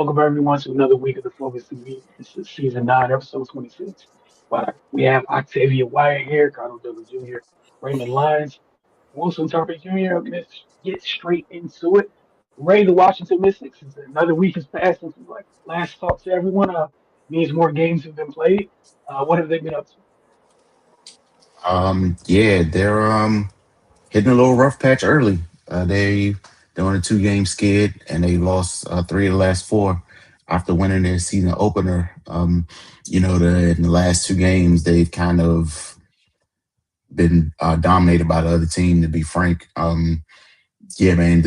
welcome everyone to another week of the Focus TV. This is season 9, episode 26. But we have Octavia Wyatt here, Carlos Douglas Jr., Raymond Lyons, Wilson Tucker Jr. Let's get straight into it. Ray, the Washington Mystics. Another week has passed since we last talked to everyone. Means more games have been played. What have they been up to? Yeah, they're hitting a little rough patch early. They're on a 2 game skid and they lost 3 of the last 4 after winning their season opener. In the last 2 games they've kind of been dominated by the other team. To be frank, yeah, man.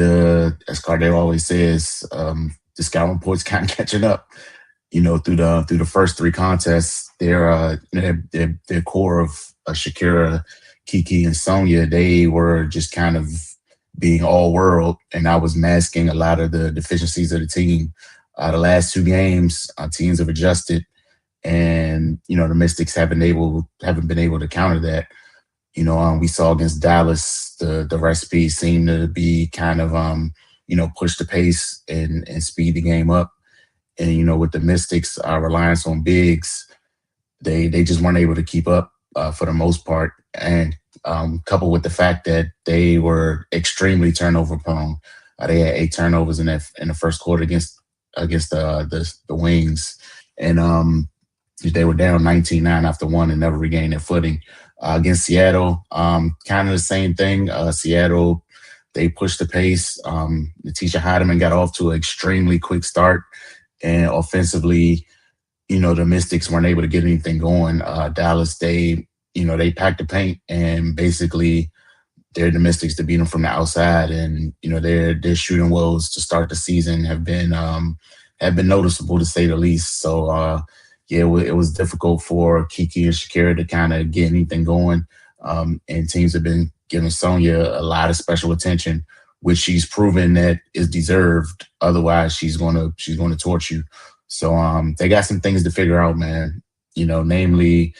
As Cardell always says, the scout report's kind of catching up. Through the first 3 contests, their core of Shakira, Kiki, and Sonia, they were just kind of being all world, and I was masking a lot of the deficiencies of the team. The last 2 games, teams have adjusted, and the Mystics haven't been able to counter that. We saw against Dallas, the recipe seemed to be kind of push the pace and speed the game up. And with the Mystics' reliance on bigs, they just weren't able to keep up for the most part. And coupled with the fact that they were extremely turnover prone, they had 8 turnovers in the first quarter against the Wings, and they were down 19-9 after one and never regained their footing. Against Seattle, kind of the same thing. Seattle, they pushed the pace. Letitia Heidemann got off to an extremely quick start, and offensively, the Mystics weren't able to get anything going. Dallas, they packed the paint and basically they're the Mystics to beat them from the outside. And their shooting woes to start the season have been noticeable, to say the least. So yeah, it was difficult for Kiki and Shakira to kind of get anything going. And teams have been giving Sonia a lot of special attention, which she's proven that is deserved. Otherwise, she's gonna torch you. So they got some things to figure out, man. Namely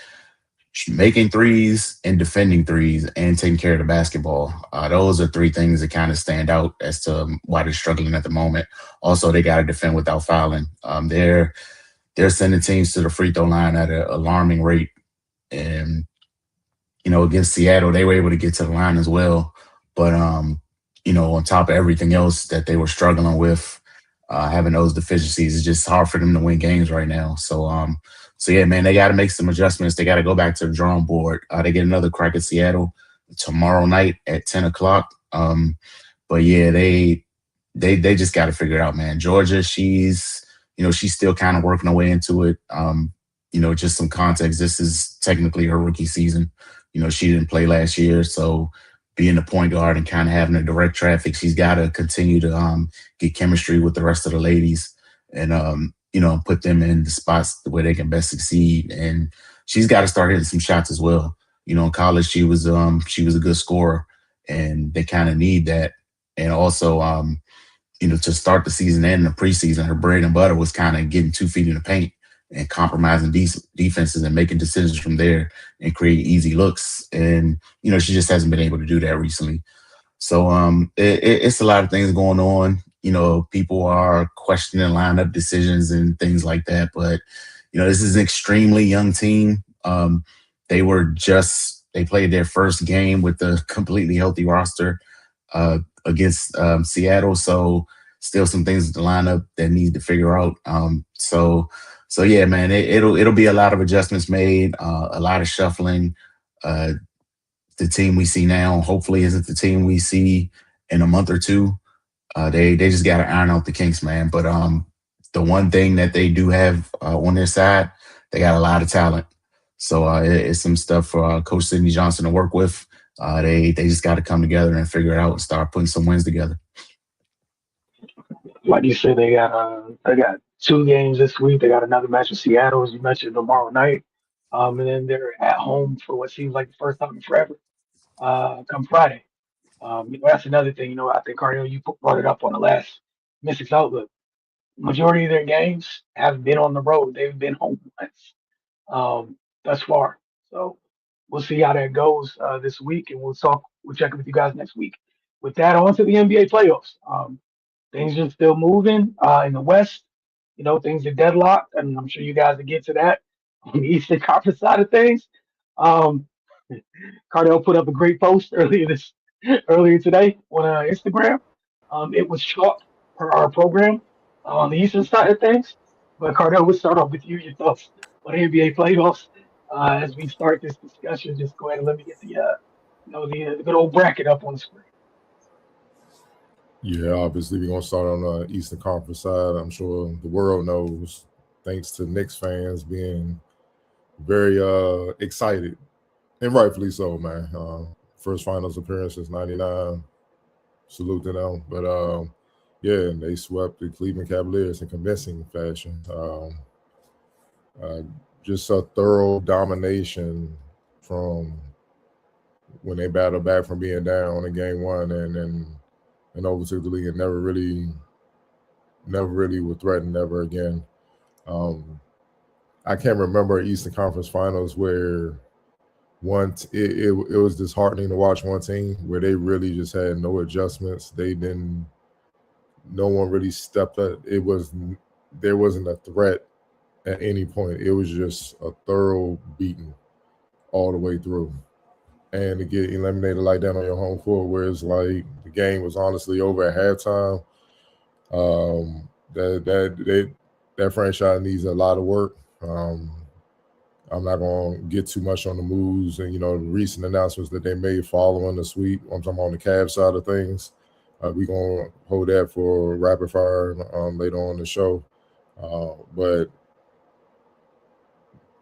making threes and defending threes and taking care of the basketball. Those are 3 things that kind of stand out as to why they're struggling at the moment. Also, they got to defend without fouling. They're sending teams to the free throw line at an alarming rate, and against Seattle, they were able to get to the line as well. But on top of everything else that they were struggling with, having those deficiencies, it's just hard for them to win games right now. So yeah, man, they got to make some adjustments. They got to go back to the drawing board. They get another crack at Seattle tomorrow night at 10 o'clock. But yeah, they just got to figure it out, man. Georgia, she's still kind of working her way into it. Just some context. This is technically her rookie season. She didn't play last year, so being the point guard and kind of having a direct traffic, she's got to continue to get chemistry with the rest of the ladies and put them in the spots where they can best succeed. And she's got to start hitting some shots as well. In college, she was a good scorer, and they kind of need that. And also, to start the season and the preseason, her bread and butter was kind of getting 2 feet in the paint and compromising defenses and making decisions from there and create easy looks. And she just hasn't been able to do that recently. So it's a lot of things going on. People are questioning lineup decisions and things like that. But this is an extremely young team. They played their first game with a completely healthy roster against Seattle. So still some things with the lineup that need to figure out. So yeah, man, it'll be a lot of adjustments made, a lot of shuffling. The team we see now hopefully isn't the team we see in a month or two. They just got to iron out the kinks, man. But the one thing that they do have on their side, they got a lot of talent. So it's some stuff for Coach Sidney Johnson to work with. They just got to come together and figure it out and start putting some wins together. Like you said, they got 2 games this week. They got another match with Seattle, as you mentioned, tomorrow night. And then they're at home for what seems like the first time in forever. Come Friday. That's another thing. I think Cardinal, you brought it up on the last Mystics Outlook. Majority of their games have been on the road. They've been home once thus far. So we'll see how that goes this week, and We'll check in with you guys next week. With that, on to the NBA playoffs. Things are still moving in the West. things are deadlocked, and I'm sure you guys will get to that on the Eastern Conference side of things. Um, Cardell put up a great post earlier today on Instagram. It was short per our program on the Eastern side of things. But Cardell, we'll start off with you. Your thoughts on the NBA playoffs as we start this discussion. Just go ahead and let me get the good old bracket up on the screen. Yeah, obviously we're gonna start on the Eastern Conference side. I'm sure the world knows, thanks to Knicks fans being very excited, and rightfully so, man. First finals appearance since '99. Salute to them. But yeah, and they swept the Cleveland Cavaliers in convincing fashion. Uh, just a thorough domination from when they battled back from being down in game one and overtook the league and never really were threatened ever again. I can't remember Eastern Conference Finals where it was disheartening to watch one team where they really just had no adjustments. No one really stepped up. There wasn't a threat at any point. It was just a thorough beating all the way through. And to get eliminated like that on your home court, where it's like the game was honestly over at halftime, that franchise needs a lot of work. I'm not going to get too much on the moves and the recent announcements that they made following the sweep. I'm talking on the Cavs side of things. We're going to hold that for rapid fire later on the show. But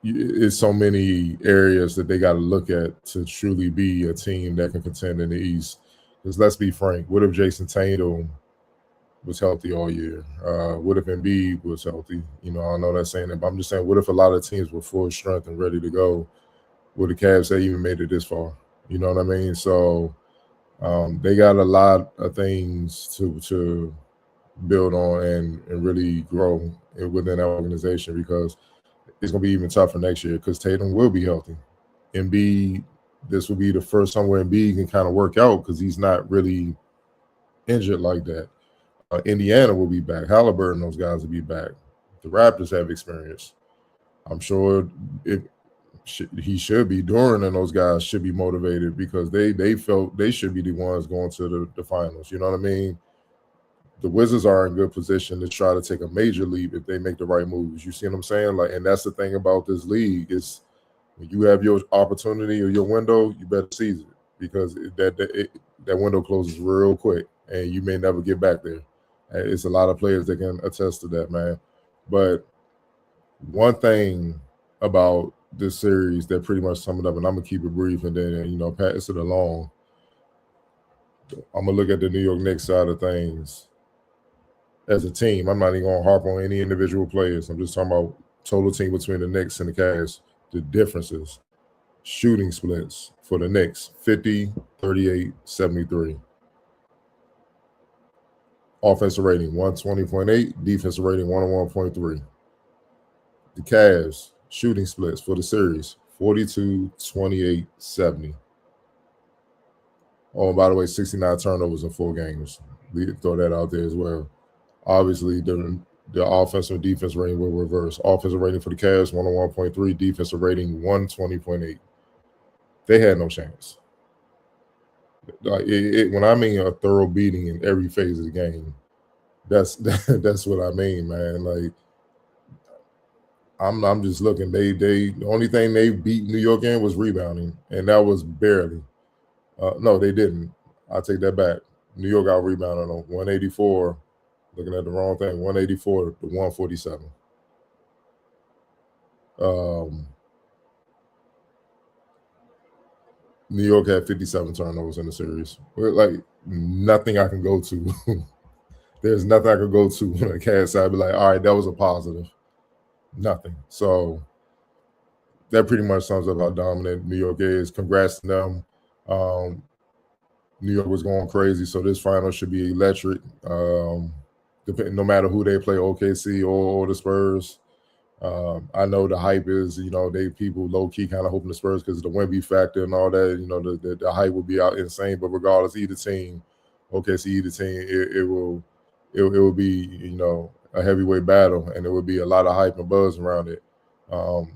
it's so many areas that they got to look at to truly be a team that can contend in the East. Because let's be frank, what if Jason Tatum was healthy all year? What if Embiid was healthy? I know that's saying it, but I'm just saying, what if a lot of teams were full strength and ready to go? Would the Cavs have even made it this far? You know what I mean? So they got a lot of things to build on and really grow within that organization, because it's going to be even tougher next year because Tatum will be healthy. Embiid, this will be the first time where Embiid can kind of work out because he's not really injured like that. Indiana will be back. Halliburton, those guys will be back. The Raptors have experience. I'm sure he should be. Duran and those guys should be motivated because they felt they should be the ones going to the finals. You know what I mean? The Wizards are in good position to try to take a major leap if they make the right moves. You see what I'm saying? And that's the thing about this league is when you have your opportunity or your window, you better seize it because that window closes real quick and you may never get back there. It's a lot of players that can attest to that, man. But one thing about this series that pretty much sum it up, and I'm gonna keep it brief and then pass it along. I'm gonna look at the New York Knicks side of things. As a team, I'm not even going to harp on any individual players. I'm just talking about total team between the Knicks and the Cavs. The differences, shooting splits for the Knicks, 50, 38, 73. Offensive rating, 120.8. Defensive rating, 101.3. The Cavs, shooting splits for the series, 42, 28, 70. Oh, and by the way, 69 turnovers in 4 games. We throw that out there as well. Obviously, the offensive and defense rating will reverse. Offensive rating for the Cavs, 101.3. Defensive rating, 120.8. They had no chance. When I mean a thorough beating in every phase of the game, that's what I mean, man. I'm just looking. They the only thing they beat New York in was rebounding, and that was barely. No, they didn't. I take that back. New York out rebounded on 184. Looking at the wrong thing, 184 to 147. New York had 57 turnovers in the series. Nothing I can go to. There's nothing I could go to on the Cavs side. Be like, all right, that was a positive. Nothing. So that pretty much sums up how dominant New York is. Congrats to them. New York was going crazy, so this final should be electric. No matter who they play, OKC or the Spurs. I know the hype is, people low-key kind of hoping the Spurs because of the Wemby factor and all that, the hype will be out insane. But regardless, either team, OKC, either team, it will be, a heavyweight battle, and there would be a lot of hype and buzz around it. And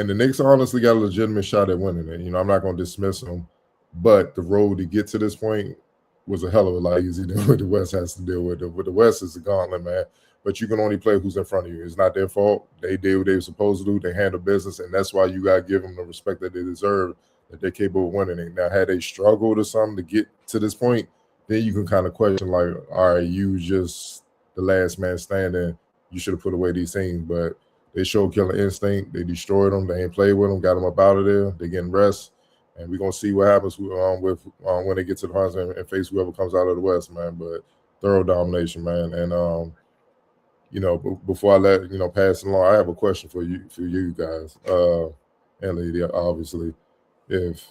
the Knicks honestly got a legitimate shot at winning it. I'm not going to dismiss them, but the road to get to this point was a hell of a lot easier than what the West has to deal with. The West is a gauntlet, man. But you can only play who's in front of you. It's not their fault. They did what they were supposed to do. They handle business, and that's why you got to give them the respect that they deserve, that they're capable of winning it. Now, had they struggled or something to get to this point, then you can kind of question, like, all right, you just the last man standing. You should have put away these teams, but they showed killer instinct. They destroyed them. They ain't played with them. Got them up out of there. They're getting rest, and we're gonna see what happens with when they get to the finals and face whoever comes out of the West, man. But thorough domination, man. And before I let pass it along, I have a question for you guys, and lady, obviously, if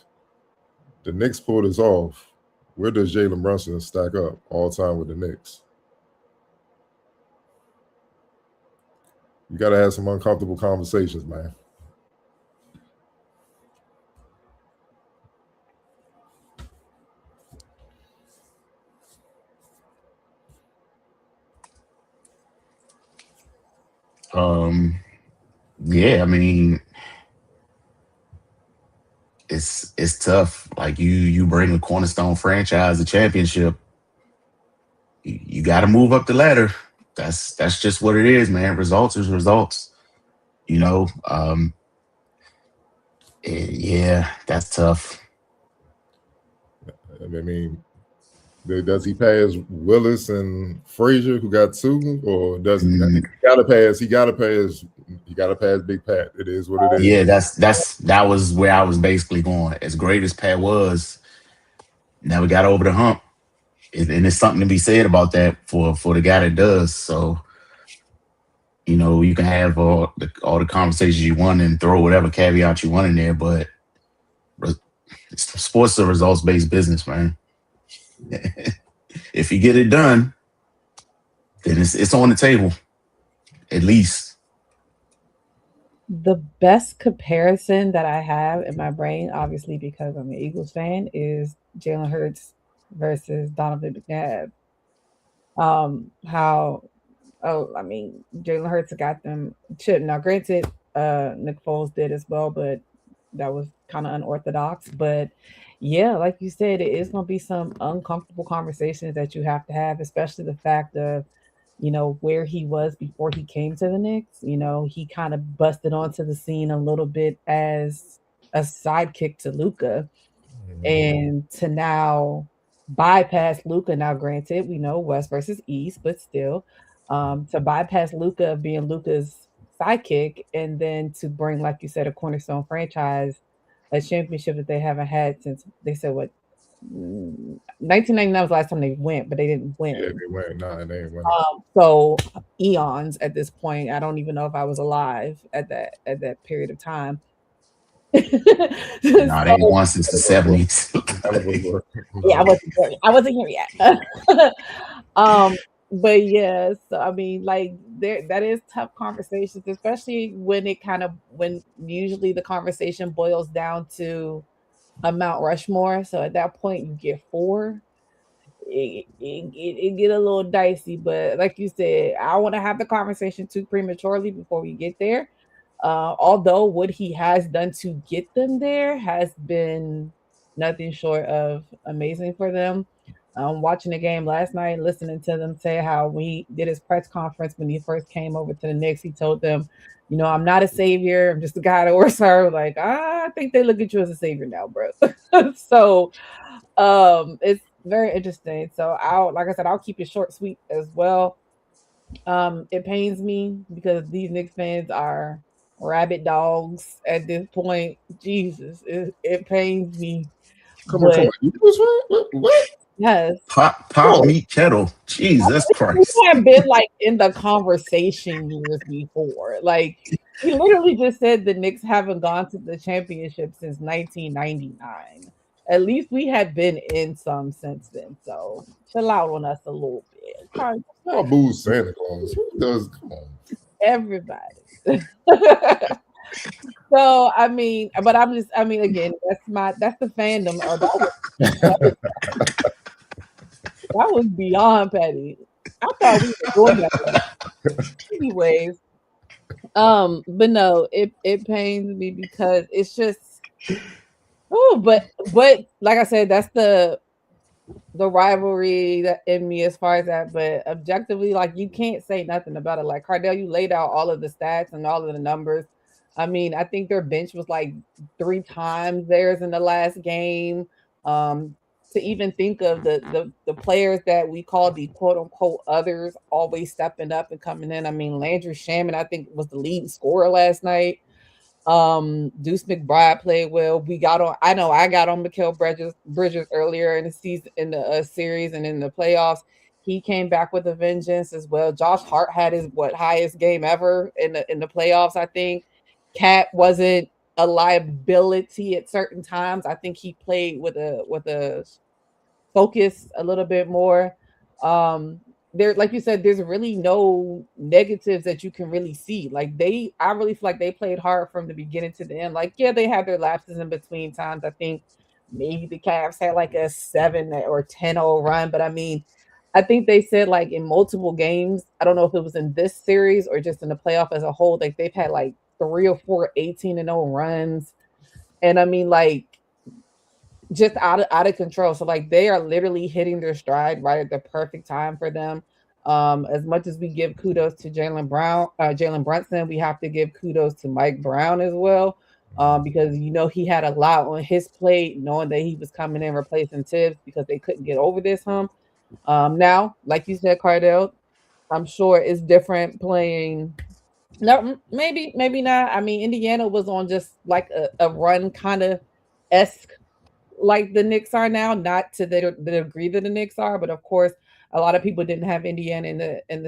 the Knicks pull this off, where does Jalen Brunson stack up all time with the Knicks? You got to have some uncomfortable conversations, man. Yeah, I mean, it's tough. Like you bring a cornerstone franchise, a championship, you got to move up the ladder. That's just what it is, man. Results is results. Yeah, that's tough. I mean, does he pass Willis and Frazier, who got 2, or does he? He got to pass. He got to pass. You got to pass Big Pat. It is what it is. Yeah, that was where I was basically going. As great as Pat was, never got over the hump, and there's something to be said about that for the guy that does. So, you can have all the conversations you want and throw whatever caveat you want in there, but sports is a results-based business, man. If you get it done, then it's on the table, at least. The best comparison that I have in my brain, obviously because I'm an Eagles fan, is Jalen Hurts versus Donovan McNabb. Jalen Hurts got them chipped. Now, granted, Nick Foles did as well, but that was kind of unorthodox. But yeah, like you said, it is going to be some uncomfortable conversations that you have to have, especially the fact of, where he was before he came to the Knicks. He kind of busted onto the scene a little bit as a sidekick to Luka, and to now bypass Luka. Now, granted, we know West versus East, but still, to bypass Luka being Luka's sidekick, and then to bring, like you said, a cornerstone franchise, a championship that they haven't had since they said 1999 was the last time they went, but they didn't win. Yeah, they went. No, they didn't win. So eons at this point. I don't even know if I was alive at that period of time. No, they ain't won since the 70s. Yeah, I wasn't here yet. But yeah, so I mean, like that is tough conversations, especially when usually the conversation boils down to a Mount Rushmore. So at that point, you get 4. It get a little dicey, but like you said, I want to have the conversation too prematurely before we get there. Although what he has done to get them there has been nothing short of amazing for them. Watching the game last night, listening to them say how when he did his press conference when he first came over to the Knicks, he told them, I'm not a savior. I'm just a guy that works hard. Like, I think they look at you as a savior now, bro. So it's very interesting. So I'll keep it short, sweet as well. It pains me because these Knicks fans are rabid dogs at this point. Jesus, it pains me. Come on. What? Yes. Pop meat kettle. Jesus Christ. We have been like in the conversation years before. Like he literally just said the Knicks haven't gone to the championship since 1999. At least we had been in some since then. So chill out on us a little bit. Oh, boo Santa Claus. Who does? Come on. Everybody. So again, that's the fandom. That was beyond petty. I thought we were doing that. Anyways, but no, it pains me because it's just but like I said, that's the rivalry that in me as far as that. But objectively, like you can't say nothing about it. Like Cardell, you laid out all of the stats and all of the numbers. I mean, I think their bench was like 3 times theirs in the last game. To even think of the players that we call the quote unquote others always stepping up and coming in. I mean, Landry Shaman, I think, was the leading scorer last night. Deuce McBride played well. I know I got on Mikal Bridges earlier in the season, in the series and in the playoffs. He came back with a vengeance as well. Josh Hart had his highest game ever in the playoffs, I think. Cat wasn't a liability at certain times. I think he played with a focus a little bit more. There, like you said, there's really no negatives that you can really see. Like I really feel like they played hard from the beginning to the end. Like, yeah, they had their lapses in between times. I think maybe the Cavs had like a 7 or 10-0 run, but I mean, I think they said like in multiple games, I don't know if it was in this series or just in the playoff as a whole, like they've had like 3 or 4 18-0 runs. And I mean, like, just out of control. So like they are literally hitting their stride right at the perfect time for them. As much as we give kudos to Jalen Brunson, we have to give kudos to Mike Brown as well. Because he had a lot on his plate, knowing that he was coming in replacing Tibbs because they couldn't get over this hump. Now, like you said, Cardell, I'm sure it's different playing. No, maybe not. I mean, Indiana was on just like a run kind of esque like the Knicks are now, not to the degree that the Knicks are, but of course, a lot of people didn't have Indiana in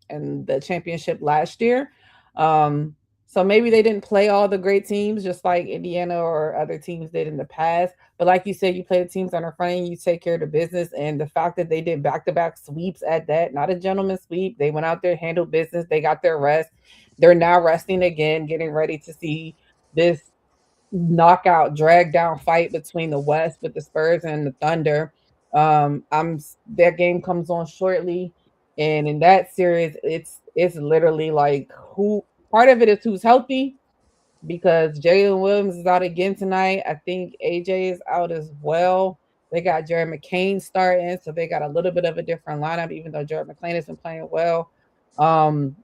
the championship last year. So maybe they didn't play all the great teams just like Indiana or other teams did in the past. But like you said, you play the teams that are in front of you take care of the business. And the fact that they did back-to-back sweeps at that, not a gentleman's sweep. They went out there, handled business. They got their rest. They're now resting again, getting ready to see this knockout drag down fight between the West with the Spurs and the Thunder. That game comes on shortly, and in that series, it's literally like who part of it is who's healthy because Jalen Williams is out again tonight. I think AJ is out as well. They got Jared McCain starting, so they got a little bit of a different lineup, even though Jared McCain has been playing well. And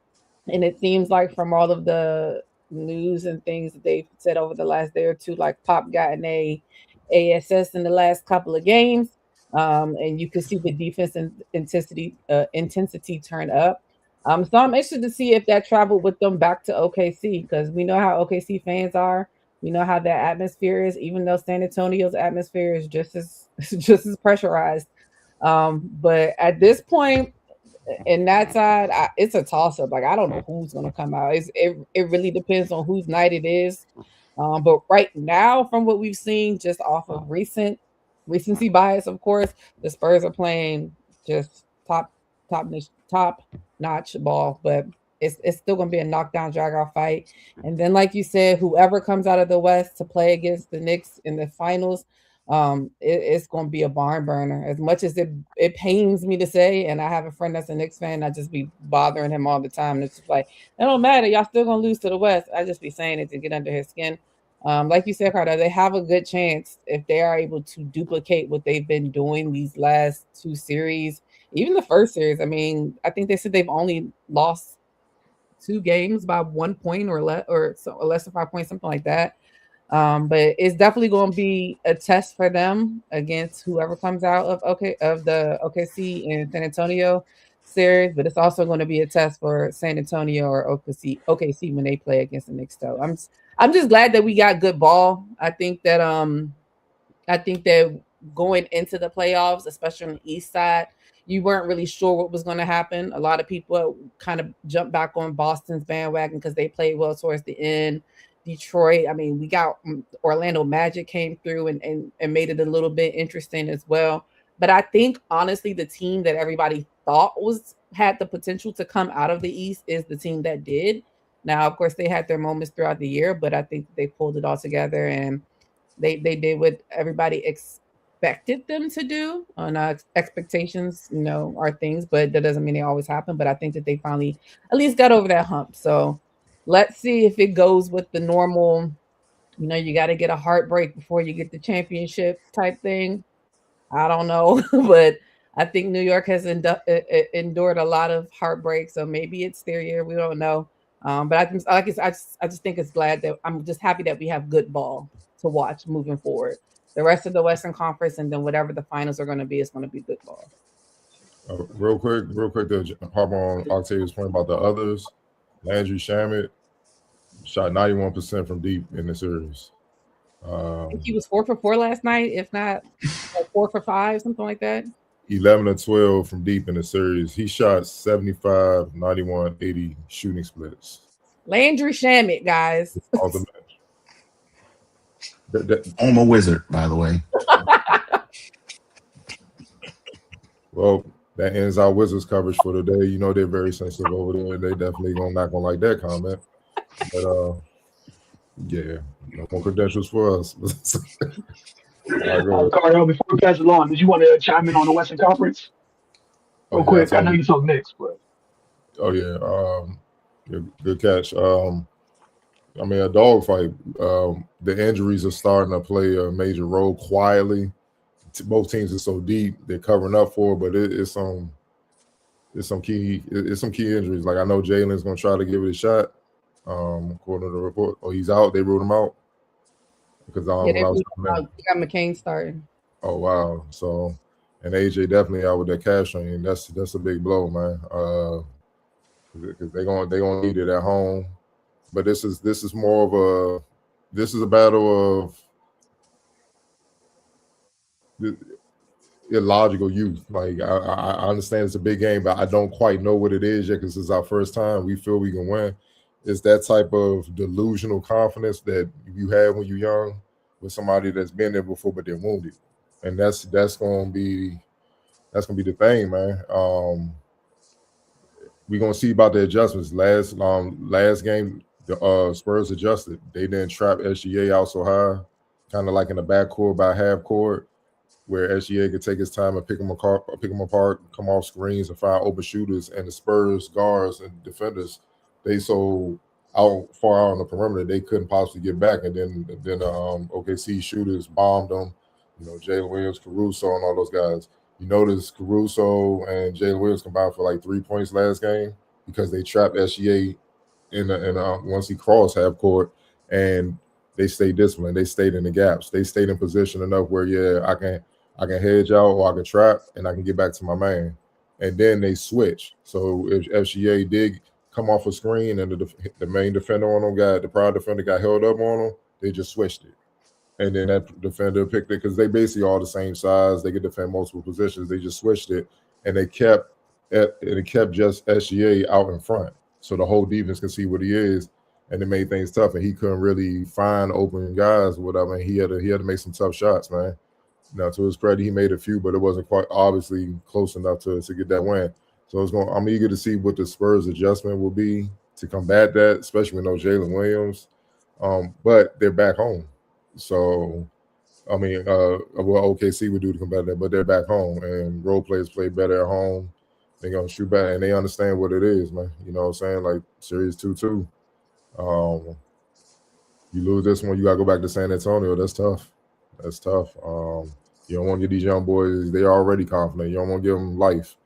it seems like from all of the news and things that they've said over the last day or two, like Pop got an ASS in the last couple of games. And you can see the defense and intensity turn up. So I'm interested to see if that traveled with them back to OKC because we know how OKC fans are. We know how that atmosphere is, even though San Antonio's atmosphere is just as pressurized. But at this point, in that side, it's a toss up. Like I don't know who's gonna come out. It really depends on whose night it is. But right now, from what we've seen, just off of recency bias, of course, the Spurs are playing just top notch ball. But it's still gonna be a knockdown drag out fight. And then, like you said, whoever comes out of the West to play against the Knicks in the finals. It's going to be a barn burner. As much as it pains me to say, and I have a friend that's a Knicks fan, I just be bothering him all the time. And it's just like, it don't matter. Y'all still going to lose to the West. I just be saying it to get under his skin. Like you said, Carter, they have a good chance if they are able to duplicate what they've been doing these last 2 series, even the first series. I mean, I think they said they've only lost 2 games by 1 point or less than 5 points, something like that. But it's definitely going to be a test for them against whoever comes out of the OKC and San Antonio series. But it's also going to be a test for San Antonio or OKC when they play against the Knicks. So I'm just glad that we got good ball. I think that going into the playoffs, especially on the East side, you weren't really sure what was going to happen. A lot of people kind of jumped back on Boston's bandwagon because they played well towards the end. Detroit, I mean, we got Orlando Magic came through and made it a little bit interesting as well. But I think, honestly, the team that everybody thought had the potential to come out of the East is the team that did. Now, of course, they had their moments throughout the year, but I think they pulled it all together and they did what everybody expected them to do. On expectations, are things, but that doesn't mean they always happen. But I think that they finally at least got over that hump. So let's see if it goes with the normal, you got to get a heartbreak before you get the championship type thing. I don't know, but I think New York has endured a lot of heartbreak, so maybe it's their year. We don't know. But I just think it's glad that I'm just happy that we have good ball to watch moving forward. The rest of the Western Conference, and then whatever the finals are going to be, is going to be good ball. Real quick to hop on Octavia's point about the others. Landry Shamet shot 91% from deep in the series. I think he was 4 for 4 last night, if not 4 for 5, something like that. 11 of 12 from deep in the series. He shot 75, 91, 80 shooting splits. Landry Shamet, guys. All the I'm a wizard, by the way. Well, that ends our Wizards coverage for today. You know they're very sensitive over there. They definitely not gonna like that comment. But yeah, no more credentials for us. Cardell, before we pass it along, did you want to chime in on the Western Conference? Real quick. I know you talk next, but good catch. I mean, a dogfight. The injuries are starting to play a major role quietly. Both teams are so deep; they're covering up for it, but it's some key injuries. Like I know Jalen's going to try to give it a shot. According to the report, he's out. They ruled him out because they got McCain starting. Oh wow! So and AJ definitely out with that calf strain. That's a big blow, man. Because they're gonna need it at home. But this is more of a battle of illogical youth. Like I understand it's a big game, but I don't quite know what it is yet because it's our first time. We feel we can win. It's that type of delusional confidence that you have when you're young with somebody that's been there before but they're wounded, and that's gonna be the thing, man. We're gonna see about the adjustments. Last game, the Spurs adjusted. They didn't trap SGA out so high, kind of like in the backcourt by half court, where SGA could take his time and pick them apart, come off screens and find open shooters. And the Spurs guards and defenders, they so far out on the perimeter they couldn't possibly get back. And then OKC shooters bombed them. Jalen Williams, Caruso, and all those guys. You notice Caruso and Jalen Williams combined for like 3 points last game because they trapped SGA in once he crossed half court, and they stayed disciplined. They stayed in the gaps. They stayed in position enough where I can hedge out or I can trap and I can get back to my man. And then they switch. So if SGA did come off a screen and the main defender on them the prior defender got held up on them, they just switched it. And then that defender picked it because they basically all the same size. They could defend multiple positions. They just switched it, and it kept just SGA out in front, so the whole defense can see what he is, and it made things tough. And he couldn't really find open guys or whatever. And he had to make some tough shots, man. Now to his credit, he made a few, but it wasn't quite obviously close enough to get that win. So I'm eager to see what the Spurs adjustment will be to combat that, especially with no Jalen Williams. But they're back home. So, I mean, what OKC would do to combat that, but they're back home, and role players play better at home. They're going to shoot better, and they understand what it is, man. You know what I'm saying? Like, Series 2-2. You lose this one, you got to go back to San Antonio. That's tough. You don't want to get these young boys, they're already confident. You don't want to give them life.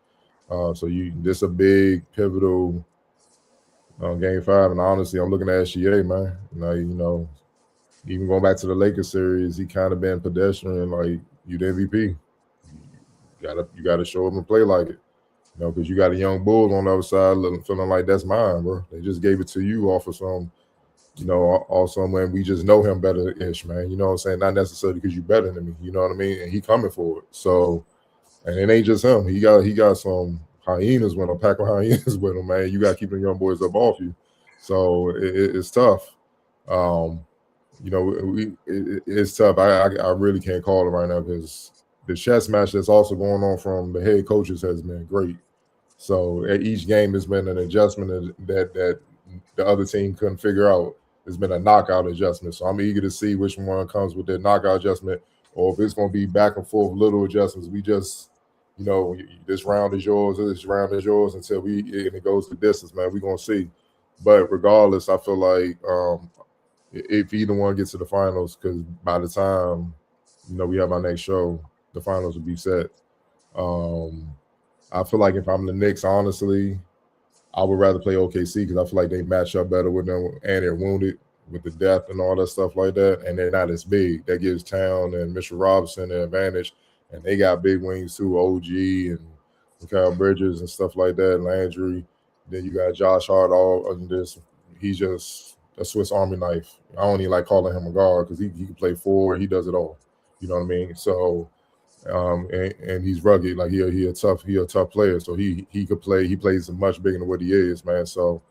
This a big, pivotal Game 5, and honestly, I'm looking at SGA, man. Even going back to the Lakers series, he kind of been pedestrian. Like, you the MVP. You gotta show him and play like it. Because you got a young bull on the other side feeling like that's mine, bro. They just gave it to you off of some, also when we just know him better-ish, man. You know what I'm saying? Not necessarily because you better than me. You know what I mean? And he coming for it. So, and it ain't just him. He got some hyenas with him, pack of hyenas with him, man. You got to keep the young boys up off you. So it's tough. It's tough. I really can't call it right now because the chess match that's also going on from the head coaches has been great. So at each game has been an adjustment that the other team couldn't figure out. It's been a knockout adjustment. So I'm eager to see which one comes with that knockout adjustment or if it's going to be back and forth, little adjustments. We just, this round is yours, this round is yours until it goes the distance, man. We're going to see. But regardless, I feel like if either one gets to the finals, because by the time, we have our next show, the finals will be set. I feel like if I'm the Knicks, honestly, I would rather play OKC because I feel like they match up better with them, and they're wounded with the depth and all that stuff like that, and they're not as big. That gives Town and Mr. Robinson an advantage, and they got big wings too, OG and Mikal Bridges and stuff like that, Landry. Then you got Josh Hart all under this. He's just a Swiss Army knife. I don't even like calling him a guard because he can play forward. He does it all. You know what I mean? So, and he's rugged. Like he a tough player. So he could play. He plays much bigger than what he is, man. So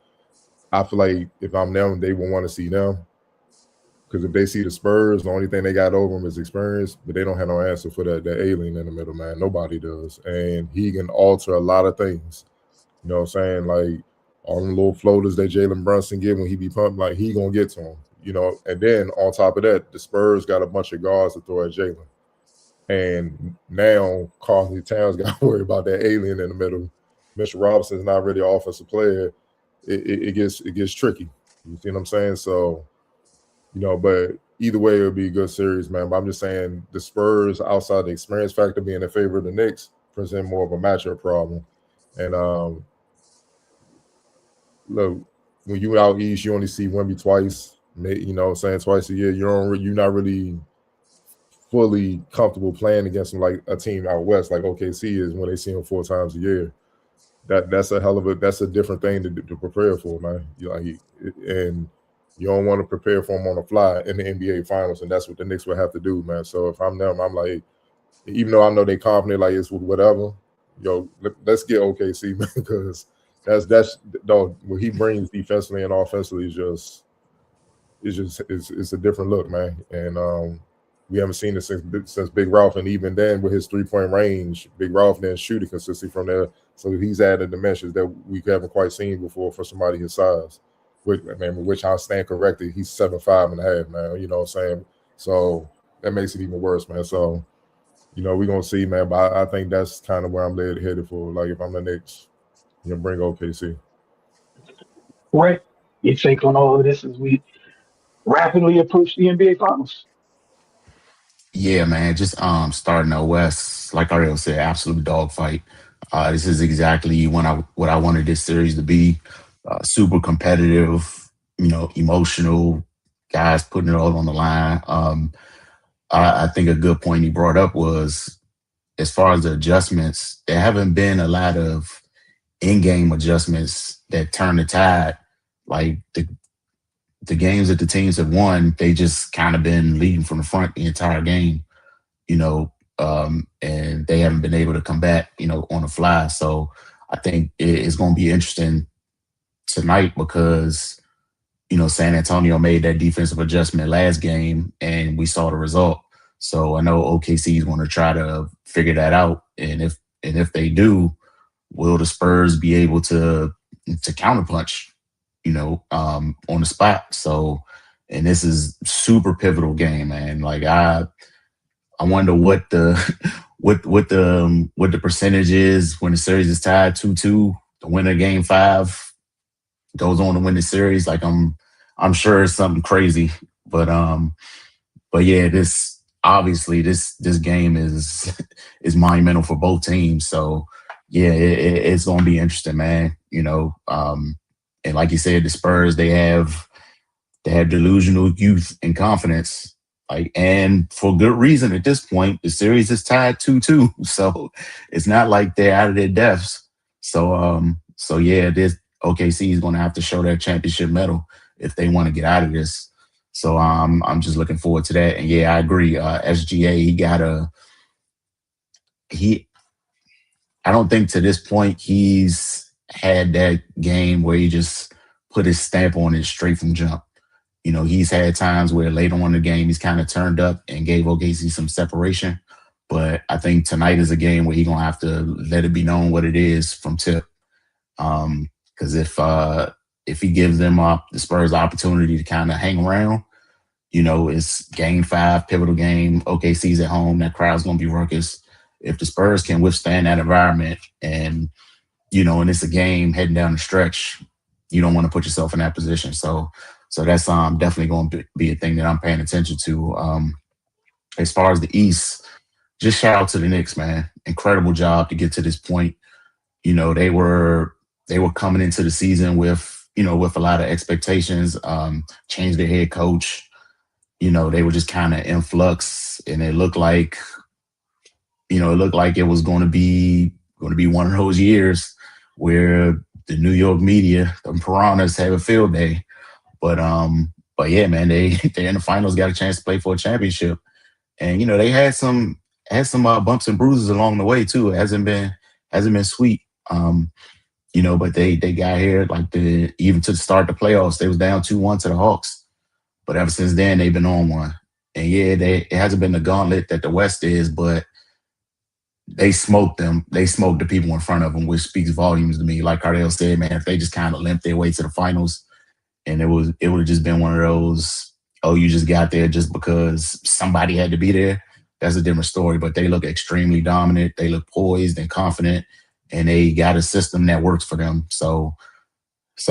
I feel like if I'm them, they will want to see them. Because if they see the Spurs, the only thing they got over them is experience, but they don't have no answer for that alien in the middle, man. Nobody does. And he can alter a lot of things. You know what I'm saying? Like all them little floaters that Jalen Brunson get when he be pumped, like he gonna get to him. And then on top of that, the Spurs got a bunch of guards to throw at Jalen. And now Carly Towns got to worry about that alien in the middle. Mr. Robinson's not really an offensive player. It gets tricky. You see what I'm saying? So, but either way, it'll be a good series, man. But I'm just saying the Spurs, outside the experience factor being in favor of the Knicks, present more of a matchup problem. And look, when you out east, you only see Wemby twice. Twice a year. You're not really fully comfortable playing against them like a team out west, like OKC is when they see them 4 times a year. That's a different thing to prepare for, man. And you don't want to prepare for them on the fly in the NBA Finals, and that's what the Knicks would have to do, man. So if I'm them, I'm like, even though I know they confident, like it's whatever, let's get OKC, man, because that's what he brings defensively and offensively is a different look, man. And we haven't seen it since Big Ralph, and even then with his 3-point range, Big Ralph didn't shoot it consistently from there. So he's added dimensions that we haven't quite seen before for somebody his size. Which I stand corrected. He's 7'5.5", man. You know what I'm saying? So that makes it even worse, man. So, we're gonna see, man. But I think that's kind of where I'm headed for. Like if I'm the Knicks, bring OKC. Right. Your take on all of this as we rapidly approach the NBA Finals? Yeah, man. Just starting out west, like Ariel said, absolute dogfight. This is exactly what I wanted this series to be. Super competitive, emotional, guys putting it all on the line. I think a good point he brought up was, as far as the adjustments, there haven't been a lot of in-game adjustments that turn the tide. Like the games that the teams have won, they just kind of been leading from the front the entire game, and they haven't been able to come back, on the fly. So I think it's going to be interesting tonight because, San Antonio made that defensive adjustment last game and we saw the result. So I know OKC is going to try to figure that out. And if they do, will the Spurs be able to counterpunch, on the spot? So, and this is super pivotal game, man. Like I wonder what the percentage is when the series is tied 2-2. The winner of Game 5 goes on to win the series. Like I'm sure it's something crazy, but yeah, this game is monumental for both teams. So yeah, it's gonna be interesting, man. And like you said, the Spurs, they have delusional youth and confidence. And for good reason at this point. The series is tied 2-2, so it's not like they're out of their depths. So yeah, this OKC is going to have to show their championship medal if they want to get out of this. So I'm just looking forward to that. And yeah, I agree. SGA, I don't think to this point he's had that game where he just put his stamp on it straight from jump. He's had times where later on in the game he's kind of turned up and gave OKC some separation. But I think tonight is a game where he's going to have to let it be known what it is from tip. Because if he gives them the Spurs the opportunity to kind of hang around, It's game 5, pivotal game. OKC's at home. That crowd's going to be ruckus. If the Spurs can withstand that environment and it's a game heading down the stretch, you don't want to put yourself in that position. So that's definitely going to be a thing that I'm paying attention to. As far as the East, just shout out to the Knicks, man. Incredible job to get to this point. They were coming into the season with a lot of expectations. Changed their head coach. They were just kind of in flux, and it looked like it was going to be one of those years where the New York media, the Piranhas, have a field day. But yeah, man, they're in the finals, got a chance to play for a championship, and they had some bumps and bruises along the way too. It hasn't been sweet. But they got here even to start the playoffs, they was down 2-1 to the Hawks. But ever since then, they've been on one. And yeah, it hasn't been the gauntlet that the West is, but they smoked them. They smoked the people in front of them, which speaks volumes to me. Like Cardell said, man, if they just kind of limped their way to the finals, and it would have just been one of those, oh, you just got there just because somebody had to be there. That's a different story. But they look extremely dominant. They look poised and confident, and they got a system that works for them. So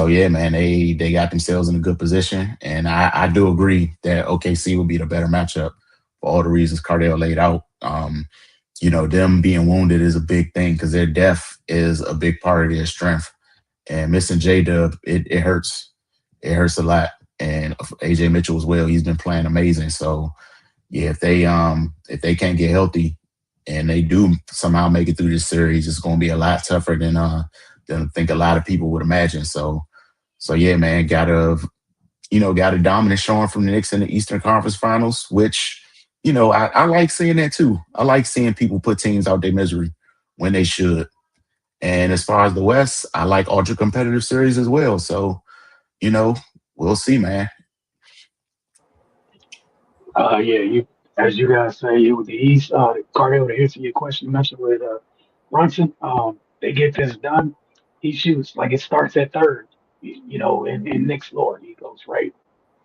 yeah, man, they got themselves in a good position, and I do agree that OKC will be the better matchup for all the reasons Cardell laid out. Them being wounded is a big thing because their depth is a big part of their strength. And missing J-Dub, it hurts. It hurts a lot. And AJ Mitchell as well. He's been playing amazing. So yeah, if they can't get healthy and they do somehow make it through this series, it's going to be a lot tougher than I think a lot of people would imagine. So yeah, man, got a dominant showing from the Knicks in the Eastern Conference Finals, which I like seeing that too. I like seeing people put teams out their misery when they should. And as far as the West, I like ultra competitive series as well. So, we'll see, man. As you guys say, with the East, Cardell, to answer your question, you mentioned with Brunson, they get this done. He shoots like it starts at third, in Nick's Lord, he goes right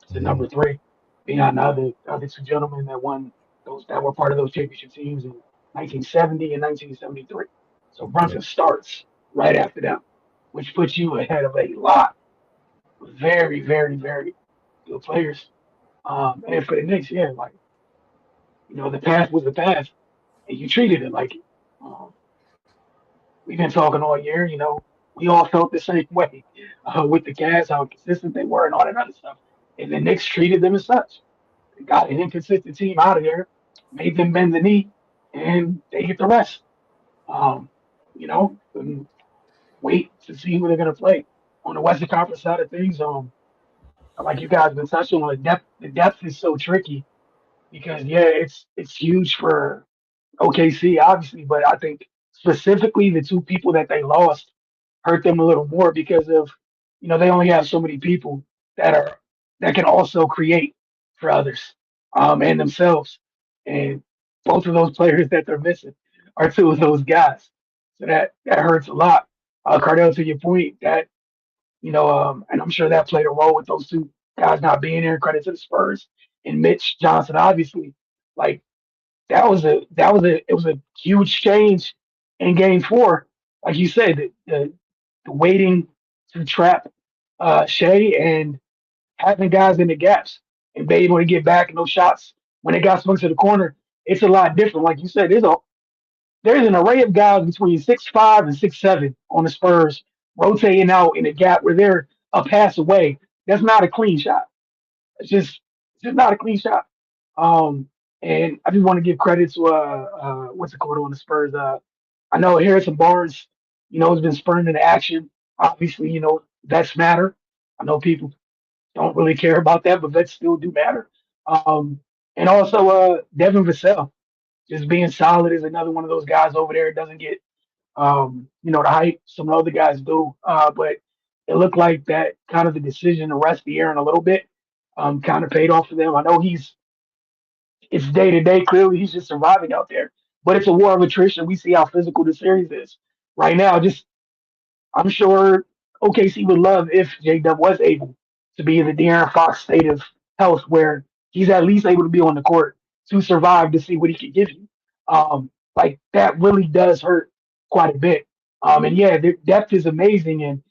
to Mhm. number 3, beyond the other two gentlemen that won those that were part of those championship teams in 1970 and 1973. So Yep. Brunson starts right after them, which puts you ahead of a lot of very, very, very good players. And for the Knicks, yeah, the past was the past, and you treated it like it. Um, we've been talking all year, we all felt the same way with the Cavs, how consistent they were and all that other stuff. And the Knicks treated them as such. They got an inconsistent team out of there, made them bend the knee, and they get the rest. Um, and wait to see who they're going to play. On the Western Conference side of things, like you guys been touching on, the depth is so tricky because yeah, it's huge for OKC, obviously, but I think specifically the two people that they lost hurt them a little more because of, they only have so many people that are that can also create for others, and themselves. And both of those players that they're missing are two of those guys. So that hurts a lot. Cardell, to your point, and I'm sure that played a role with those two guys not being there. Credit to the Spurs and Mitch Johnson, obviously. Like it was a huge change in game 4. Like you said, the waiting to trap Shea and having guys in the gaps and be able to get back and those shots when it got swung to the corner, it's a lot different. Like you said, there's an array of guys between 6'5" and 6'7" on the Spurs rotating out in a gap where they're a pass away. That's not a clean shot. It's just not a clean shot. Um, and I just want to give credit to what's it called on the Spurs. I know Harrison Barnes, has been spurring into action. Obviously, vets matter. I know people don't really care about that, but vets still do matter. Um, and also Devin Vassell, just being solid is another one of those guys over there. It doesn't get the hype some of the other guys do. But it looked like that kind of the decision to rest the Aaron a little bit kind of paid off for them. I know it's day to day. Clearly, he's just surviving out there. But it's a war of attrition. We see how physical the series is right now. Just I'm sure OKC would love if J Dub was able to be in the De'Aaron Fox state of health where he's at least able to be on the court to survive to see what he can give you. Like that really does hurt quite a bit. And yeah, their depth is amazing, and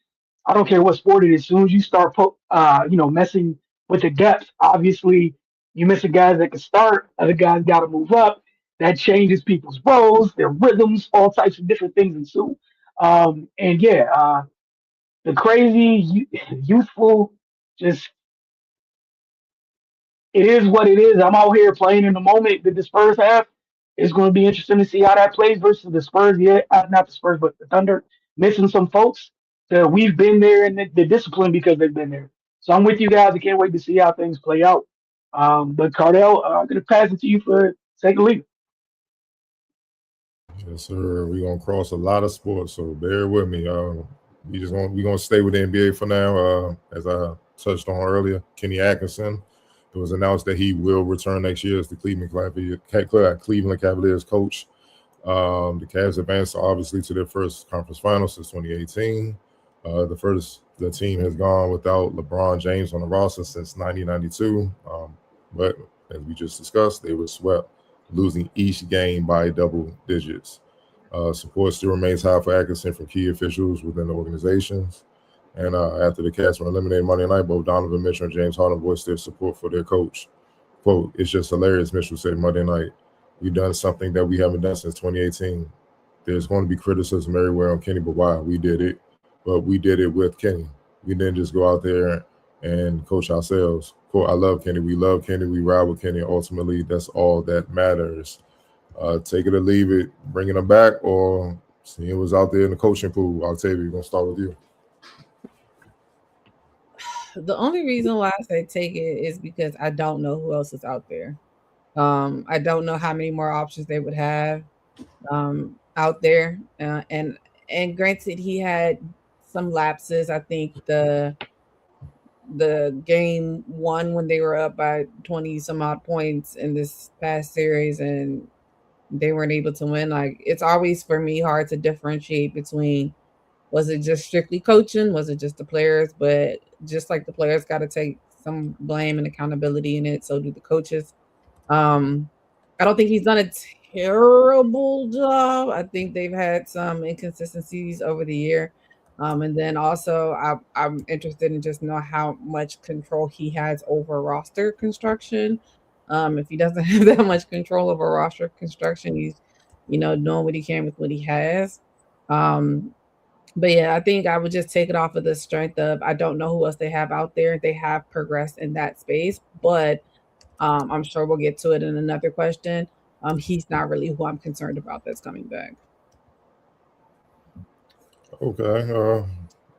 I don't care what sport it is. As soon as you start, messing with the depth, obviously you missing guys that can start. Other guys got to move up. That changes people's roles, their rhythms, all types of different things ensue. And yeah, the crazy, youthful, just it is what it is. I'm out here playing in the moment that the Spurs have. It's going to be interesting to see how that plays versus the Spurs. Yeah, not the Spurs, but the Thunder missing some folks. So we've been there and the discipline because they've been there. So I'm with you guys. I can't wait to see how things play out. But Cardell, I'm going to pass it to you for sake of leaving. Yes, sir. We're gonna cross a lot of sports, so bear with me. We're gonna stay with the NBA for now. As I touched on earlier, Kenny Atkinson. It was announced that he will return next year as the Cleveland Cavaliers coach. The Cavs advanced obviously to their first conference final since 2018. The team has gone without LeBron James on the roster since 1992. But as we just discussed, they were swept, losing each game by double digits. Support still remains high for Atkinson from key officials within the organizations. And after the Cavs were eliminated Monday night, both Donovan Mitchell and James Harden voiced their support for their coach. Quote, "It's just hilarious," Mitchell said Monday night. "We've done something that we haven't done since 2018. There's going to be criticism everywhere on Kenny, but why? We did it. But we did it with Kenny. We didn't just go out there and coach ourselves." Quote, "I love Kenny. We love Kenny. We ride with Kenny. Ultimately, that's all that matters." Take it or leave it, bringing him back, or seeing what's out there in the coaching pool. Octavia, we're going to start with you. The only reason why I say take it is because I don't know who else is out there. I don't know how many more options they would have out there. And granted, he had some lapses. I think the game one when they were up by 20 some odd points in this past series and they weren't able to win. Like, it's always for me hard to differentiate between, was it just strictly coaching? Was it just the players? But just like the players got to take some blame and accountability in it, so do the coaches. I don't think he's done a terrible job. I think they've had some inconsistencies over the year. And then also I'm interested in just know how much control he has over roster construction. If he doesn't have that much control over roster construction, he's, doing what he can with what he has. But yeah, I think I would just take it off of the strength of, I don't know who else they have out there. They have progressed in that space, but I'm sure we'll get to it in another question. He's not really who I'm concerned about that's coming back. Okay.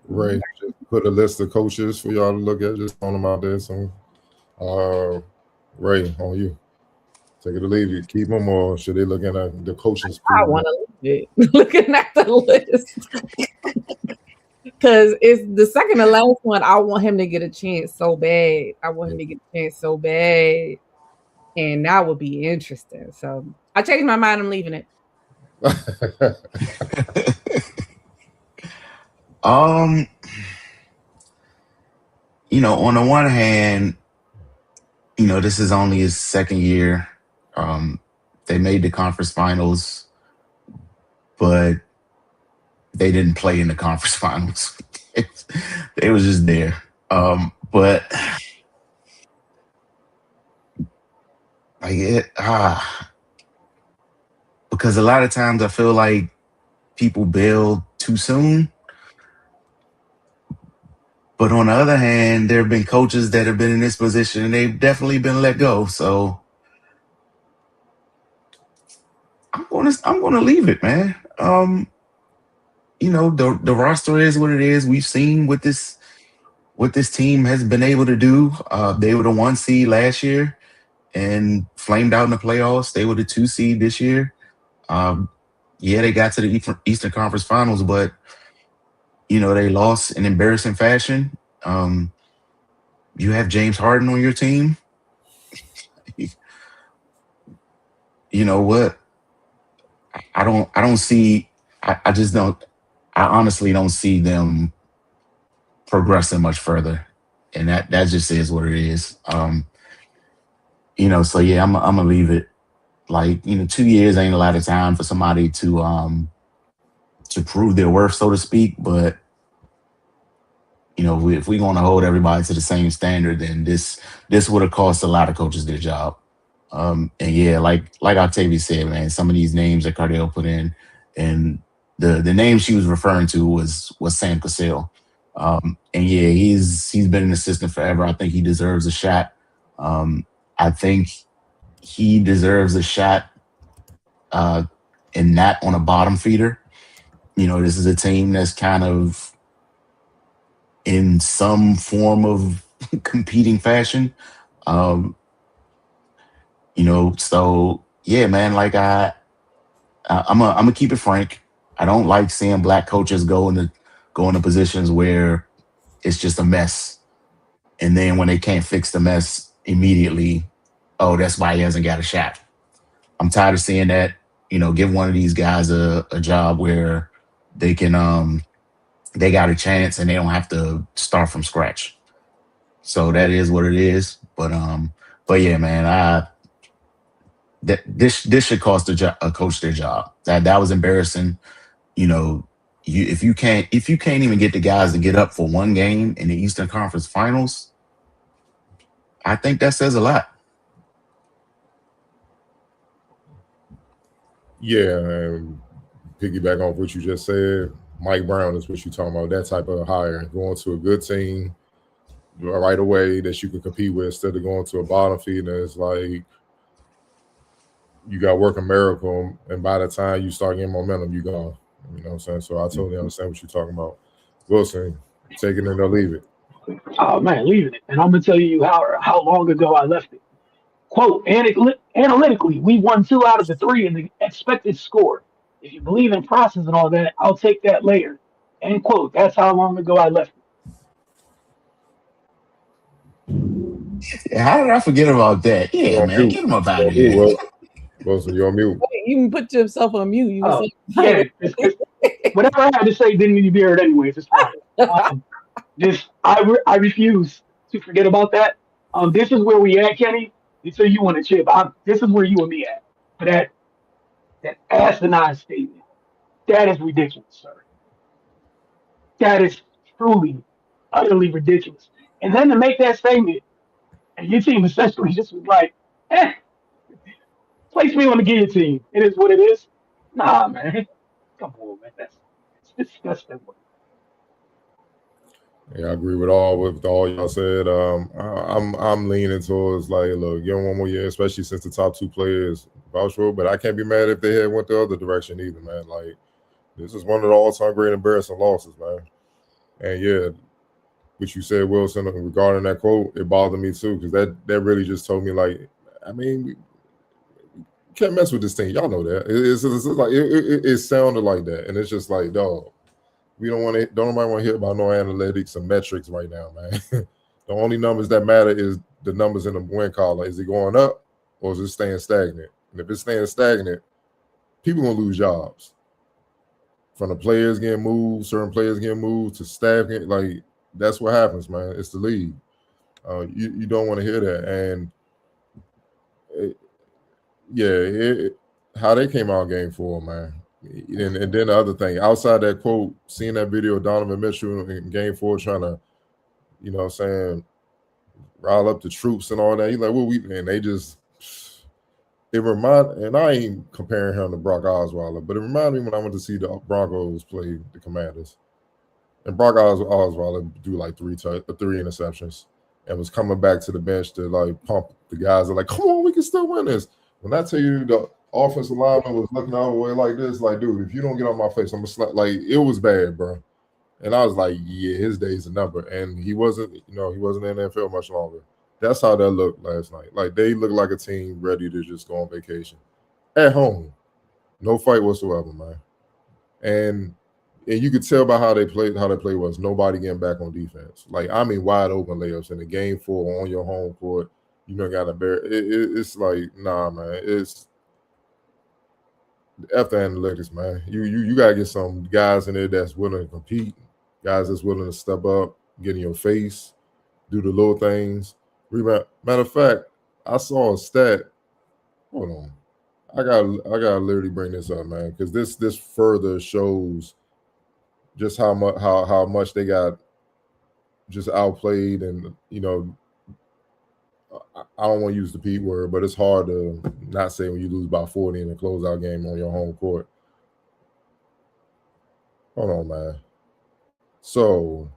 Ray, just put a list of coaches for y'all to look at. Just on them out there. So, Ray, on you. Take it or leave it. Keep them, or should they looking at the coaches? I want to leave it. Looking at the list. Because it's the second to last one. I want him to get a chance so bad. And that would be interesting. So I changed my mind. I'm leaving it. On the one hand, this is only his second year. They made the conference finals, but they didn't play in the conference finals. They was just there. But because a lot of times I feel like people bail too soon. But on the other hand, there have been coaches that have been in this position and they've definitely been let go. So I'm gonna leave it, man. The roster is what it is. We've seen what this team has been able to do. They were the 1 seed last year and flamed out in the playoffs. They were the 2 seed this year. They got to the Eastern Conference Finals, but they lost in embarrassing fashion. You have James Harden on your team. You know what? I honestly don't see them progressing much further. And that just is what it is. So yeah, I'm gonna leave it. 2 years ain't a lot of time for somebody to prove their worth, so to speak. But if we want to hold everybody to the same standard, then this would have cost a lot of coaches their job. And yeah, like Octavia said, man, some of these names that Cardell put in, and the name she was referring to was Sam Cassell. And yeah, he's been an assistant forever. I think he deserves a shot. I think he deserves a shot and not on a bottom feeder. This is a team that's kind of in some form of competing fashion. So yeah, man, I'm gonna keep it frank. I don't like seeing black coaches go into positions where it's just a mess. And then when they can't fix the mess immediately, oh, that's why he hasn't got a shot. I'm tired of seeing that. Give one of these guys a job where they can they got a chance and they don't have to start from scratch. So that is what it is. But yeah, man, this should cost a coach their job. That was embarrassing. If you can't even get the guys to get up for one game in the Eastern Conference Finals, I think that says a lot. Yeah, and piggyback on what you just said, Mike Brown is what you're talking about. That type of hire, going to a good team right away that you can compete with instead of going to a bottom feed. And it's like you got to work a miracle, and by the time you start getting momentum, you're gone. You know what I'm saying? So I totally understand what you're talking about. Wilson, take it and they'll leave it. Oh man, leaving it. And I'm gonna tell you how long ago I left it. Quote, analytically, we won 2 out of the 3 in the expected score. If you believe in process and all that, I'll take that later. End quote. That's how long ago I left it. How did I forget about that? Yeah, man, get him up out of here. Wilson, you're on mute. You even put yourself on mute. You yeah, whatever I had to say didn't need to be heard anyways. It's fine. I refuse to forget about that. This is where we at, Kenny. So you want to chip? This is where you and me at. But that asinine statement, that is ridiculous, sir. That is truly, utterly ridiculous. And then to make that statement, and your team essentially just was like, place me on the guillotine. It is what it is. Nah, man. Come on, man. That's disgusting. Yeah, I agree with all y'all said. I'm leaning towards look, give them one more year, especially since the top 2 players vouch for it. But I can't be mad if they had went the other direction either, man. This is one of the all-time great embarrassing losses, man. And yeah, what you said, Wilson, regarding that quote, it bothered me too, because that really just told me we can't mess with this thing. Y'all know that. It sounded like that, and it's just like, dog. Don't nobody want to hear about no analytics and metrics right now, man. The only numbers that matter is the numbers in the win column. Is it going up or is it staying stagnant? And if it's staying stagnant, people gonna lose jobs. From the players getting moved, certain players getting moved, to staff that's what happens, man. It's the league. You don't want to hear that. And how they came out in game 4, man. And then the other thing, outside that quote, seeing that video of Donovan Mitchell in game 4 trying to, rile up the troops and all that. He's like, and they just, and I ain't comparing him to Brock Osweiler, but it reminded me when I went to see the Broncos play the Commanders. And Brock Osweiler do 3 interceptions and was coming back to the bench to pump the guys. Are like, come on, we can still win this. When I tell you the offensive lineman was looking out the way like this, dude, if you don't get on my face, I'm gonna slap. It was bad, bro. And I was like, yeah, his day's a number. And he wasn't in the NFL much longer. That's how that looked last night. They looked like a team ready to just go on vacation at home, no fight whatsoever, man. And you could tell by how they played. How they played was nobody getting back on defense. Wide open layups in the game 4 on your home court. You don't got to bear it. It's nah, man. It's after analytics, man. You gotta get some guys in there that's willing to compete, guys that's willing to step up, get in your face, do the little things. Matter of fact, I saw a stat. Hold on. I gotta literally bring this up, man, because this further shows just how much they got just outplayed, and I don't want to use the P word, but it's hard to not say when you lose by 40 in a closeout game on your home court. Hold on, man. So,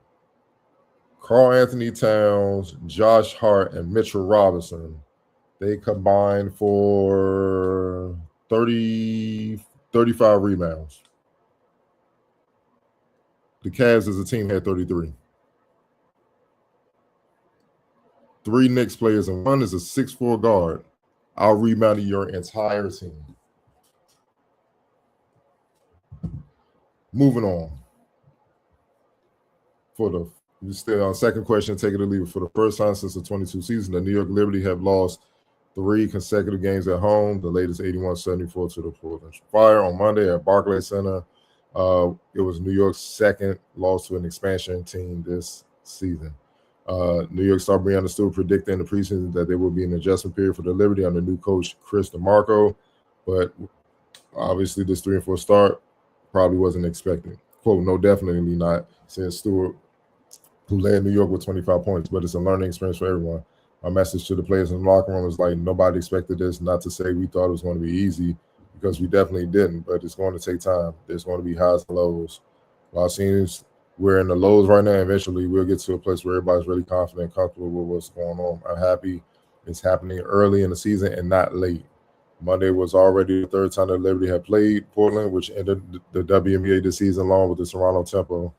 Karl Anthony Towns, Josh Hart, and Mitchell Robinson, they combined for 35 rebounds. The Cavs as a team had 33. 3 Knicks players, and one is a 6'4" guard. I'll rebound your entire team. Moving on. Still on second question, take it or leave it. For the first time since the 22 season, the New York Liberty have lost 3 consecutive games at home, the latest 81-74 to the Portland Fire on Monday at Barclays Center. It was New York's second loss to an expansion team this season. New York star Breanna Stewart predicted in the preseason that there will be an adjustment period for the Liberty under new coach Chris DeMarco, but obviously this 3-4 start probably wasn't expected. Quote, no, definitely not, said Stewart, who led New York with 25 points, but it's a learning experience for everyone. My message to the players in the locker room is like, nobody expected this, not to say we thought it was going to be easy, because we definitely didn't, but it's going to take time. There's going to be highs and lows. While it seems we're in the lows right now, eventually we'll get to a place where everybody's really confident and comfortable with what's going on. I'm happy it's happening early in the season and not late. Monday was already the third time that Liberty had played Portland, which ended the WNBA this season along with the Toronto Tempo.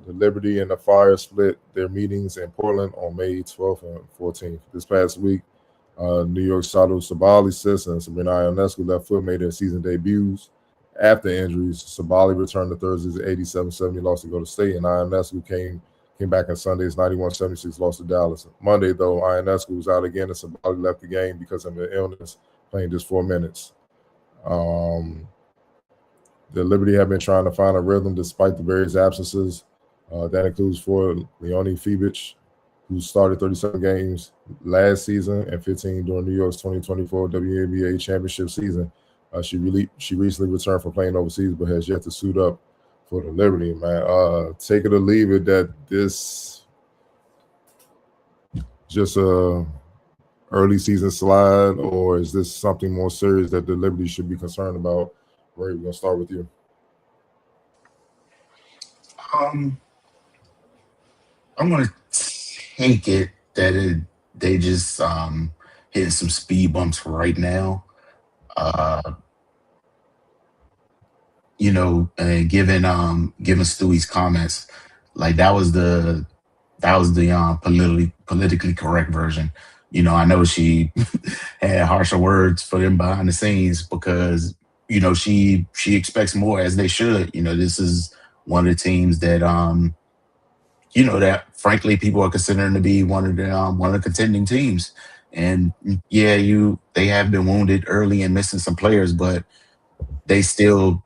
The Liberty and the Fire split their meetings in Portland on May 12th and 14th. This past week, New York Sado Sabali sis and Sabrina Ionescu left foot made their season debuts. After injuries, Sabali returned to Thursday's 87-70 loss to Golden State, and Ionescu came back in Sunday's 91-76 loss to Dallas. Monday, though, Ionescu was out again, and Sabali left the game because of an illness, playing just 4 minutes. The Liberty have been trying to find a rhythm despite the various absences. That includes for Leonie Fibic, who started 37 games last season and 15 during New York's 2024 WNBA championship season. She recently returned from playing overseas, but has yet to suit up for the Liberty, man. Take it or leave it that this just a early season slide, or is this something more serious that the Liberty should be concerned about? Ray, we're gonna start with you. I'm gonna take it that they just hitting some speed bumps right now. And given Stewie's comments, like that was the politically correct version. I know she had harsher words for them behind the scenes because she expects more, as they should. This is one of the teams that that frankly people are considering to be one of the contending teams. And yeah, they have been wounded early and missing some players, but they still,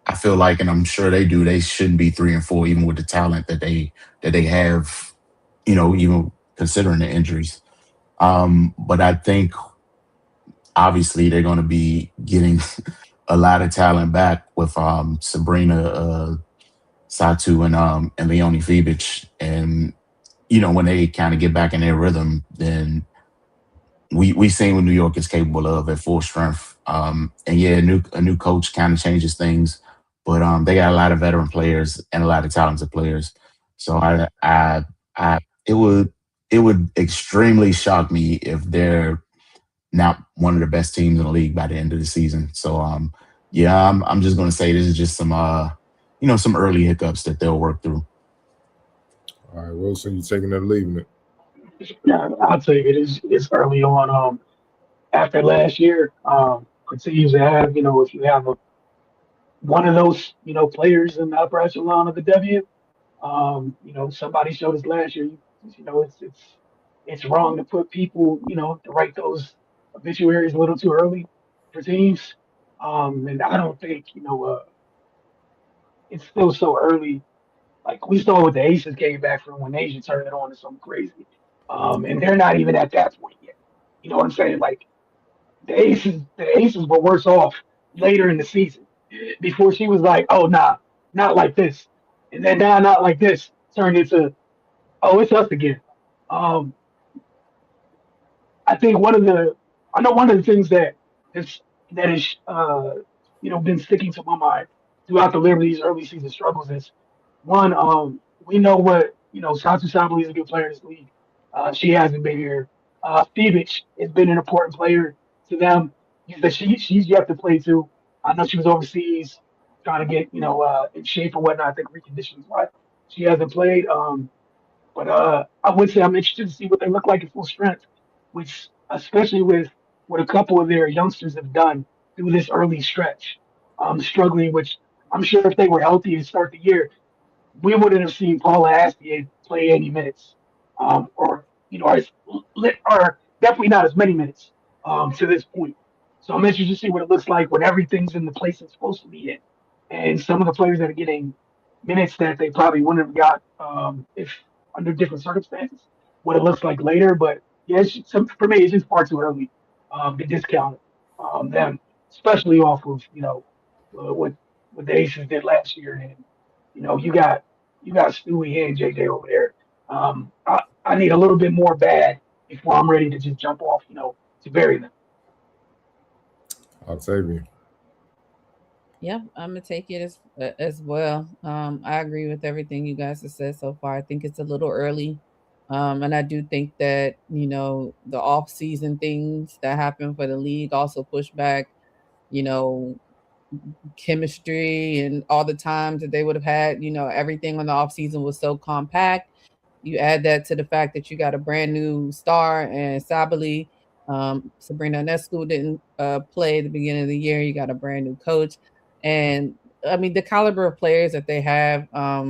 I feel like, and I'm sure they do, they shouldn't be 3-4 even with the talent that they have, even considering the injuries. But I think obviously they're going to be getting a lot of talent back with Sabrina Satu and Leonie Fibic, and when they kind of get back in their rhythm, then we seen what New York is capable of at full strength. And yeah, a new coach kind of changes things, but they got a lot of veteran players and a lot of talented players. So it would extremely shock me if they're not one of the best teams in the league by the end of the season. So yeah, I'm just going to say this is just some some early hiccups that they'll work through. All right, Wilson, you taking it or leaving it? Yeah, I'll take it. It's early on. After last year, continues to have, if you have one of those, players in the upper echelon of the W, somebody showed us last year, it's wrong to put people, to write those obituaries a little too early for teams. And I don't think, it's still so early. Like we saw what the Aces came back from when Asia turned it on to something crazy. And they're not even at that point yet. You know what I'm saying? Like the Aces were worse off later in the season. Before she was like, oh nah, not like this, and then now not like this turned into, oh, it's us again. Um, I think one of the things is that is been sticking to my mind throughout the Liberty's early season struggles is one, we know what, Satu Sabali is a good player in this league. She hasn't been here. Phoenix has been an important player to them. She's yet to play too. I know she was overseas trying to get, in shape or whatnot. I think reconditioning why she hasn't played. But I would say I'm interested to see what they look like at full strength, which especially with what a couple of their youngsters have done through this early stretch, struggling. Which I'm sure if they were healthy to start the year, we wouldn't have seen Paula Astier play any minutes, or definitely not as many minutes to this point. So I'm interested to see what it looks like when everything's in the place it's supposed to be in, and some of the players that are getting minutes that they probably wouldn't have got if under different circumstances. What it looks like later, but yeah, for me, it's just far too early to discount them, especially off of what the Aces did last year, and you got Stewie and JJ over there. I need a little bit more bad before I'm ready to just jump off, to bury them. Octavia. Yeah, I'm gonna take it as well. I agree with everything you guys have said so far. I think it's a little early, and I do think that the off-season things that happen for the league also push back, you know, chemistry and all the times that they would have had. Everything on the off-season was so compact. You add that to the fact that you got a brand new star and Sabali. Sabrina Ionescu didn't play at the beginning of the year. You got a brand new coach. And I mean, the caliber of players that they have, I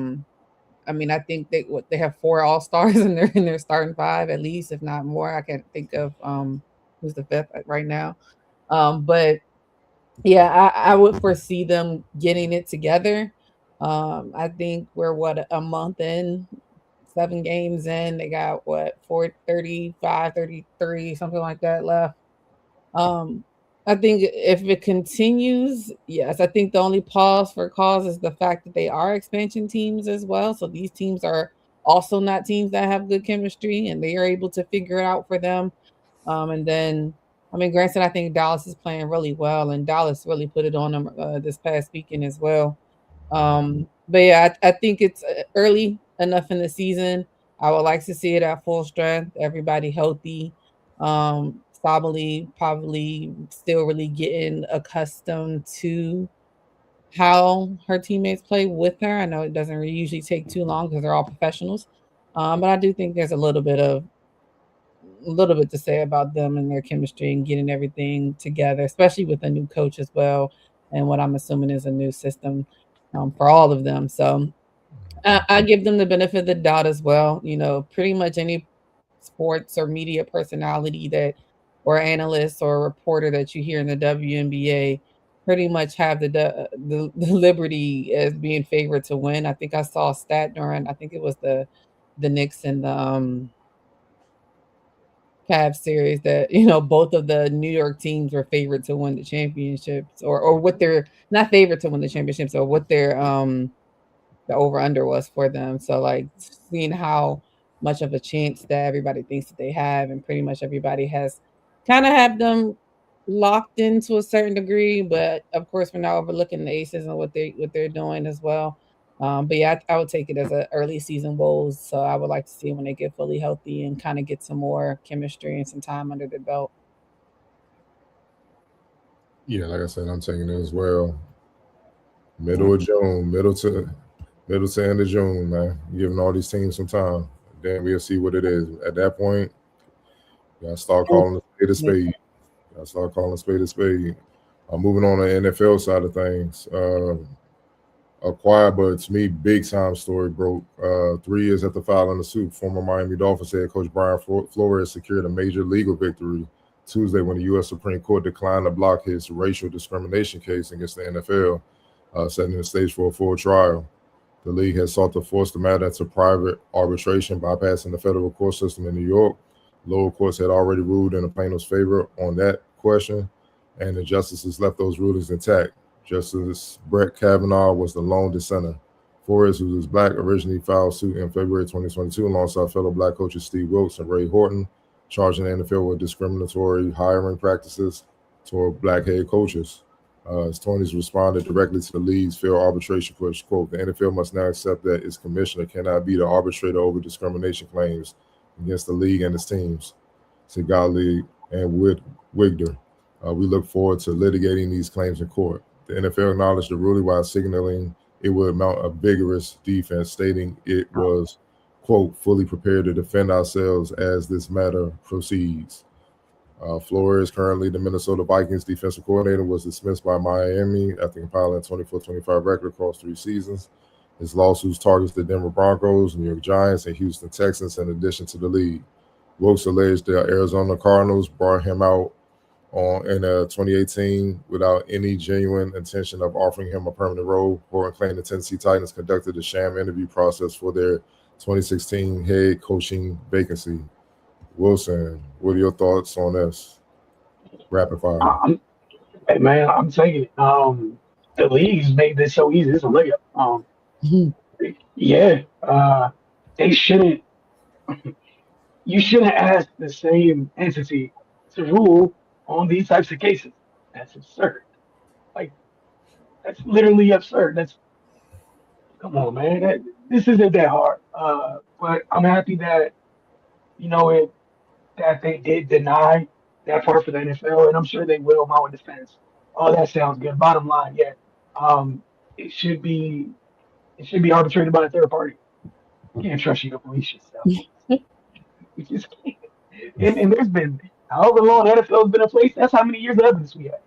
think they have 4 all-stars in their starting 5 at least, if not more. I can't think of who's the 5th right now. But yeah, I would foresee them getting it together. I think we're a month in, 7 games in. They got 35, 33, something like that left. I think if it continues, yes, I think the only pause for cause is the fact that they are expansion teams as well. So these teams are also not teams that have good chemistry, and they are able to figure it out for them. And then, granted, I think Dallas is playing really well, and Dallas really put it on them this past weekend as well. But yeah, I think it's early enough in the season. I would like to see it at full strength, everybody healthy. Sabali probably still really getting accustomed to how her teammates play with her. I know it doesn't usually take too long because they're all professionals. But I do think there's a little bit to say about them and their chemistry and getting everything together, especially with a new coach as well, and what I'm assuming is a new system for all of them. So I give them the benefit of the doubt as well. Pretty much any sports or media personality or analyst or reporter that you hear in the WNBA pretty much have the Liberty as being favored to win. I think I saw a stat I think it was the Knicks and the Cavs series that both of the New York teams were favored to win the championships, or what they're not favored to win the championships, or what their the over under was for them. So like seeing how much of a chance that everybody thinks that they have, and pretty much everybody has kind of have them locked in to a certain degree, but of course we're not overlooking the Aces and what they're doing as well. But yeah, I would take it as an early season Bulls. So I would like to see when they get fully healthy and kind of get some more chemistry and some time under their belt. Yeah, like I said, I'm taking it as well. Middle of June, middle to end of June, man. Giving all these teams some time. Then we'll see what it is. At that point, you gotta start calling a spade a spade. Moving on to the NFL side of things. A quiet, but to me, big time story broke. 3 years after filing the suit, former Miami Dolphins head coach Brian Flores secured a major legal victory Tuesday when the U.S. Supreme Court declined to block his racial discrimination case against the NFL, setting the stage for a full trial. The league has sought to force the matter into private arbitration, bypassing the federal court system in New York. Lower courts had already ruled in the plaintiff's favor on that question, and the justices left those rulings intact. Justice Brett Kavanaugh was the lone dissenter. Flores, who was black, originally filed suit in February 2022 alongside fellow black coaches Steve Wilkes and Ray Horton, charging the NFL with discriminatory hiring practices toward black head coaches. His attorneys responded directly to the league's failed arbitration push. Quote, the NFL must now accept that its commissioner cannot be the arbitrator over discrimination claims against the league and its teams, said Gottlieb and Wigder. We look forward to litigating these claims in court. The NFL acknowledged the ruling while signaling it would mount a vigorous defense, stating it was, quote, fully prepared to defend ourselves as this matter proceeds. Flores, currently the Minnesota Vikings defensive coordinator, was dismissed by Miami after compiling a 24-25 record across 3 seasons. His lawsuits targets the Denver Broncos, New York Giants, and Houston Texans in addition to the league. Wilkes alleged the Arizona Cardinals brought him out in 2018 without any genuine intention of offering him a permanent role. Horton claimed the Tennessee Titans conducted a sham interview process for their 2016 head coaching vacancy. Wilson, what are your thoughts on this? Rapid fire. Hey man, I'm taking it. The league's made this so easy. It's a layup. Yeah, they shouldn't. You shouldn't ask the same entity to rule on these types of cases. That's absurd. Like, that's literally absurd. Come on, man. This isn't that hard. But I'm happy that that they did deny that part for the NFL, and I'm sure they will mount a defense. Oh, that sounds good. Bottom line, yeah, it should be arbitrated by a third party. You can't trust you to police yourself. You just can't. And there's been however long the NFL has been in place. That's how many years of evidence we have.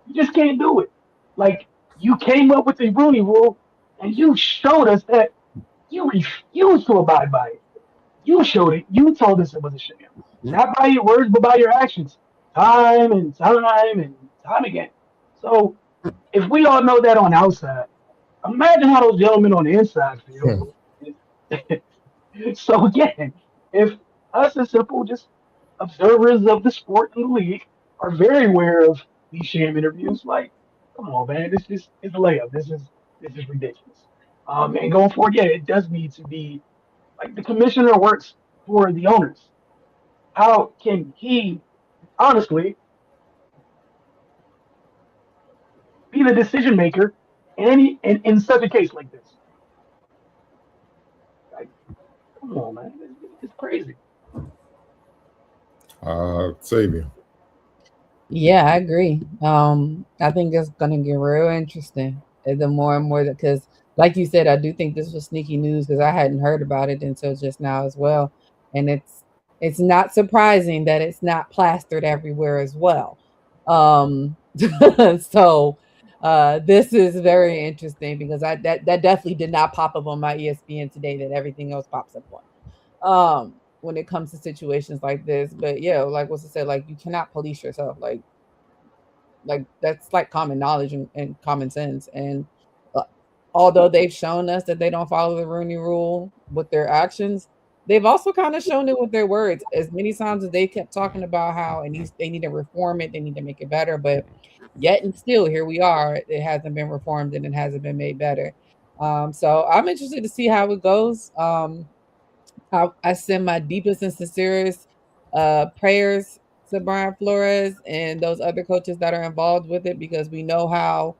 You just can't do it. Like, you came up with the Rooney Rule, and you showed us that you refused to abide by it. You showed it. You told us it was a sham. Not by your words, but by your actions. Time and time again. So if we all know that on the outside, imagine how those gentlemen on the inside feel. So again, if us as simple just observers of the sport and the league are very aware of these sham interviews, like, come on, man, this is a layup. This is ridiculous. And going forward, yeah, it does need to be like the commissioner works for the owners. How can he honestly be the decision maker in such a case like this? Like, come on, man, it's crazy. Xavier. Yeah, I agree. I think it's gonna get real interesting the more and more because, like you said, I do think this was sneaky news because I hadn't heard about it until just now as well, and it's not surprising that it's not plastered everywhere as well. So this is very interesting because that definitely did not pop up on my ESPN today that everything else pops up on. When it comes to situations like this, but yeah, like what's it said, like you cannot police yourself, like that's like common knowledge and common sense. And although they've shown us that they don't follow the Rooney Rule with their actions, they've also kind of shown it with their words. As many times as they kept talking about how they need to reform it, they need to make it better, but yet and still here we are. It hasn't been reformed and it hasn't been made better. So I'm interested to see how it goes. I send my deepest and sincerest prayers to Brian Flores and those other coaches that are involved with it because we know how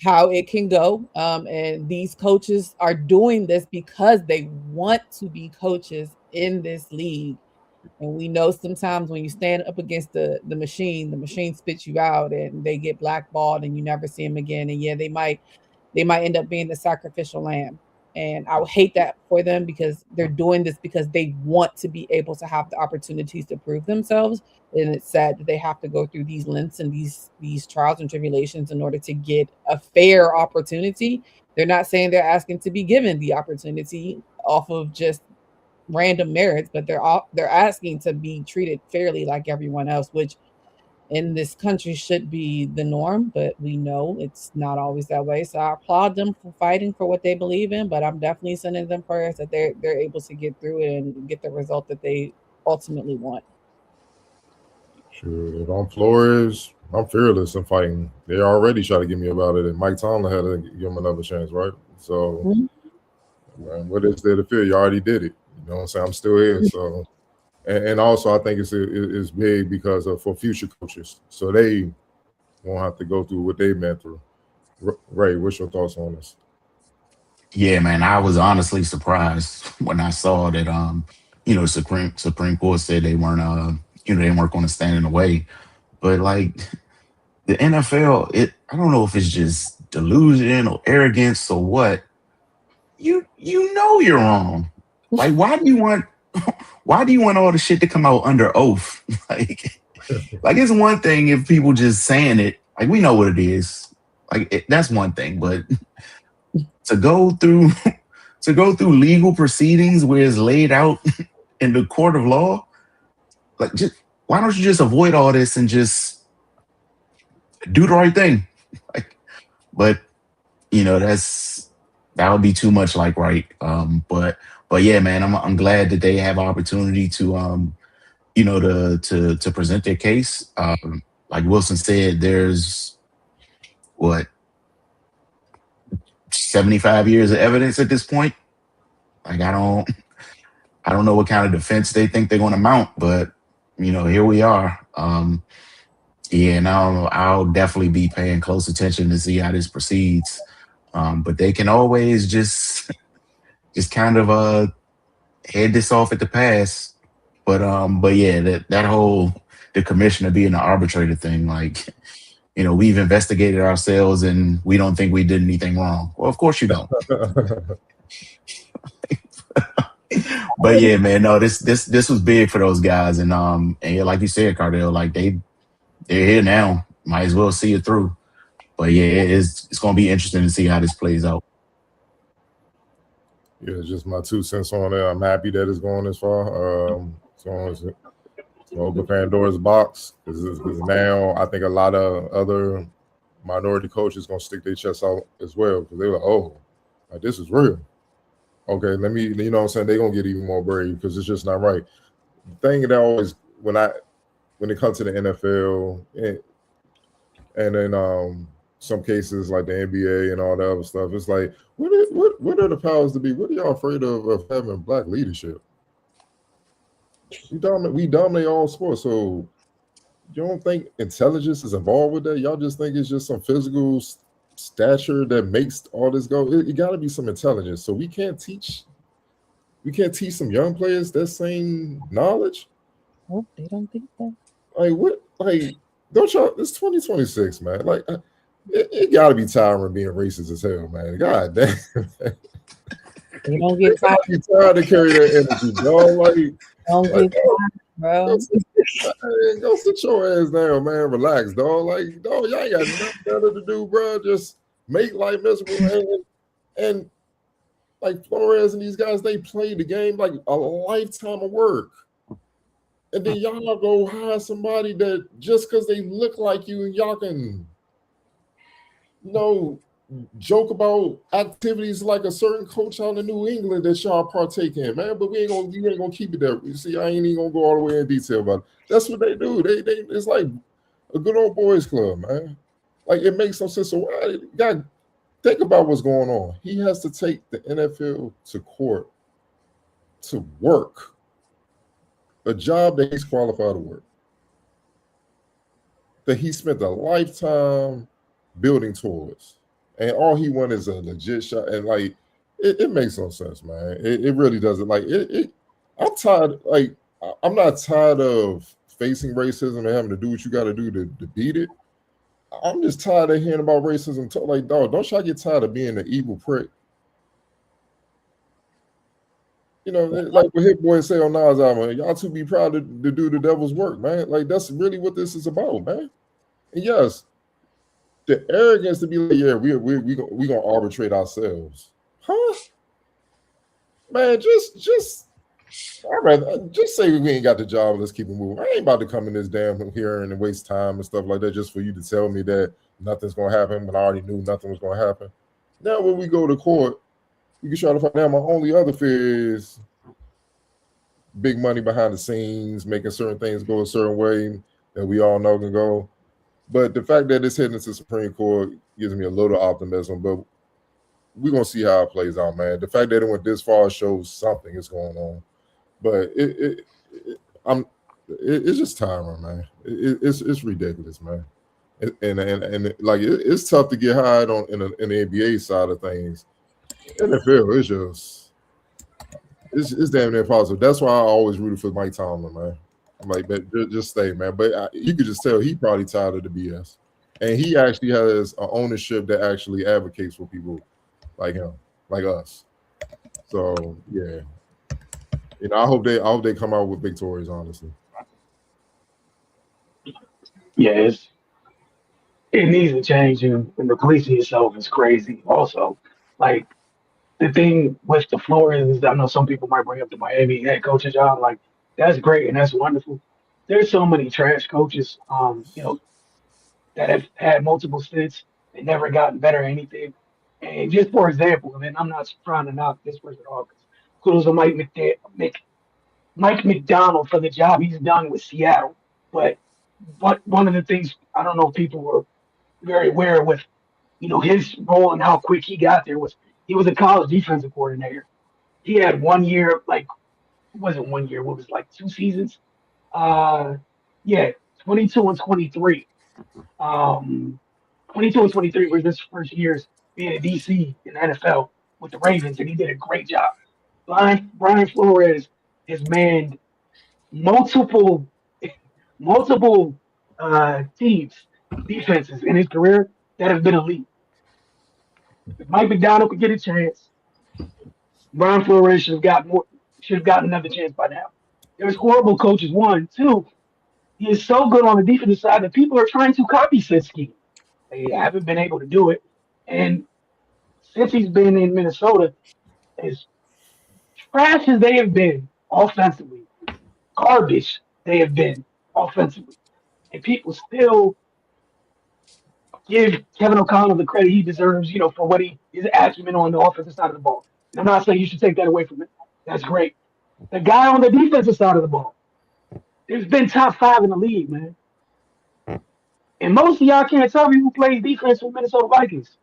it can go. And these coaches are doing this because they want to be coaches in this league. And we know sometimes when you stand up against the machine spits you out and they get blackballed and you never see them again. And yeah, they might end up being the sacrificial lamb. And I would hate that for them because they're doing this because they want to be able to have the opportunities to prove themselves. And it's sad that they have to go through these lengths and these trials and tribulations in order to get a fair opportunity. They're not saying they're asking to be given the opportunity off of just random merits, but they're asking to be treated fairly like everyone else, which in this country should be the norm, but we know it's not always that way. So I applaud them for fighting for what they believe in, but I'm definitely sending them prayers that they're able to get through it and get the result that they ultimately want. Sure. If I'm Flores, I'm fearless in fighting. They already try to get me about it, and Mike Tomlin had to give him another chance, right? So, man, what is there to fear? You already did it. You know what I'm saying? I'm still here. So, and also I think it's big because for future coaches, so they won't have to go through what they've been through. Ray, what's your thoughts on this? Yeah, man, I was honestly surprised when I saw that Supreme Court said they weren't they weren't going to stand in the way. But like the NFL, I don't know if it's just delusion or arrogance or what. You know you're wrong. Like why do you want all the shit to come out under oath? like it's one thing if people just saying it, like we know what it is. Like that's one thing, but to go through legal proceedings where it's laid out in the court of law, like just why don't you just avoid all this and just do the right thing? But that would be too much like right. But yeah, man, I'm glad that they have opportunity to to present their case. Like Wilson said, there's 75 years of evidence at this point. Like I don't know what kind of defense they think they're going to mount, but here we are. Yeah, now I'll definitely be paying close attention to see how this proceeds. But they can always just kind of head this off at the pass. But yeah, that whole the commissioner being the arbitrator thing, like we've investigated ourselves and we don't think we did anything wrong. Well, of course you don't. But yeah, man, no, this was big for those guys, and yeah, like you said, Cardell, like they're here now. Might as well see it through. But yeah, it's going to be interesting to see how this plays out. Yeah, just my 2 cents on it. I'm happy that it's going this far. So open Pandora's box because now I think a lot of other minority coaches going to stick their chests out as well because they're like, oh, like, this is real. Okay, let me, you know what I'm saying? They're going to get even more brave because it's just not right. The thing that always, when it comes to the NFL and then some cases like the NBA and all that other stuff, it's like, what are the powers to be? What are y'all afraid of having black leadership? We dominate all sports, so you don't think intelligence is involved with that? Y'all just think it's just some physical stature that makes all this go? It got to be some intelligence. So we can't teach some young players that same knowledge. Oh, they don't think that. Like what? Like don't y'all? It's 2026, man. Like it got to be tiring being racist as hell, man. God damn. You don't get tired. You tired to carry that energy, dog. Like don't get tired, bro. Go sit your ass down, man. Relax, dog. Like, dog, y'all ain't got nothing better to do, bro. Just make life miserable, man. And like Flores and these guys, they play the game like a lifetime of work. And then y'all go hire somebody that just because they look like you and y'all can, joke about activities like a certain coach out in New England that y'all partake in, man. But we ain't gonna keep it there. You see, I ain't even gonna go all the way in detail about it. That's what they do. They it's like a good old boys club, man. Like it makes no sense. So you gotta think about what's going on. He has to take the NFL to court to work a job that he's qualified to work, that he spent a lifetime building towards. And all he wanted is a legit shot. And like, it makes no sense, man. It really doesn't. Like, I'm tired. Like, I'm not tired of facing racism and having to do what you got to do to beat it. I'm just tired of hearing about racism. Like, dog, don't y'all get tired of being an evil prick? Like what Hit Boy say on Nas album, y'all too be proud to do the devil's work, man. Like, that's really what this is about, man. And yes, the arrogance to be like, yeah, we gonna arbitrate ourselves, huh? Man, I'd rather just say we ain't got the job. Let's keep it moving. I ain't about to come in this damn hearing and waste time and stuff like that just for you to tell me that nothing's gonna happen when I already knew nothing was gonna happen. Now when we go to court, we can try to find out. My only other fear is big money behind the scenes, making certain things go a certain way that we all know can go. But the fact that it's heading to Supreme Court gives me a little optimism. But we're gonna see how it plays out, man. The fact that it went this far shows something is going on. But it's just tiring, man. It's ridiculous, man. And like it's tough to get hired on in the NBA side of things. NFL, it's damn near impossible. That's why I always rooted for Mike Tomlin, man. I'm like, but just stay, man. But you could just tell he probably tired of the BS, and he actually has an ownership that actually advocates for people like him, like us. So yeah, I hope they come out with victorious, honestly. Yeah, it needs to change, and the policing itself is crazy. Also, like the thing with the Flores is, I know some people might bring up the Miami head coaching job. Like that's great and that's wonderful. There's so many trash coaches, that have had multiple stints and never gotten better at anything. And just for example, I mean, I'm not trying to knock this person off. Kudos to Mike McDonald for the job he's done with Seattle. But one of the things I don't know if people were very aware with, his role and how quick he got there was he was a college defensive coordinator. He had 1 year, like it wasn't 1 year, what was it, like 2 seasons? Yeah, 22 and 23. 22 and 23 were his first years being a DC in the NFL with the Ravens, and he did a great job. Brian Flores has manned multiple teams, defenses in his career that have been elite. If Mike McDonald could get a chance, Brian Flores should have gotten another chance by now. There's horrible coaches. One, two, he is so good on the defensive side that people are trying to copy said scheme. They haven't been able to do it. And since he's been in Minnesota, as trash as they have been offensively, garbage they have been offensively. And people still give Kevin O'Connell the credit he deserves, for what his acumen on the offensive side of the ball. And I'm not saying you should take that away from him. That's great. The guy on the defensive side of the ball, there's been top 5 in the league, man. And most of y'all can't tell me who plays defense for Minnesota Vikings.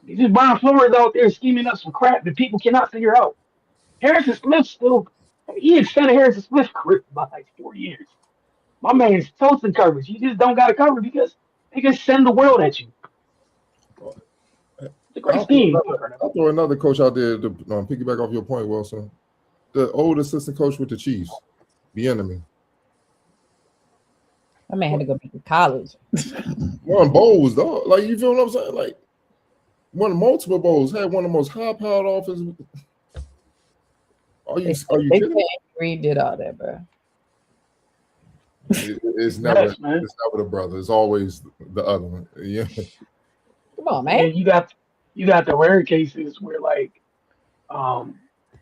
It's just Brian Flores out there scheming up some crap that people cannot figure out. Harrison Smith he extended Harrison Smith's career by like 4 years. My man's toasting coverage. You just don't got to cover because they can send the world at you. It's a great scheme. I'll throw another coach out there to piggyback off your point, Wilson. The old assistant coach with the Chiefs, the enemy. That man had to go back to college. Won bowls, though. Like, you feel what I'm saying? Like, won multiple bowls, had one of the most high-powered offenses. Are you kidding? Reed did all that, bro. It's never the brother. It's always the other one. Yeah. Come on, man. And you got the rare cases where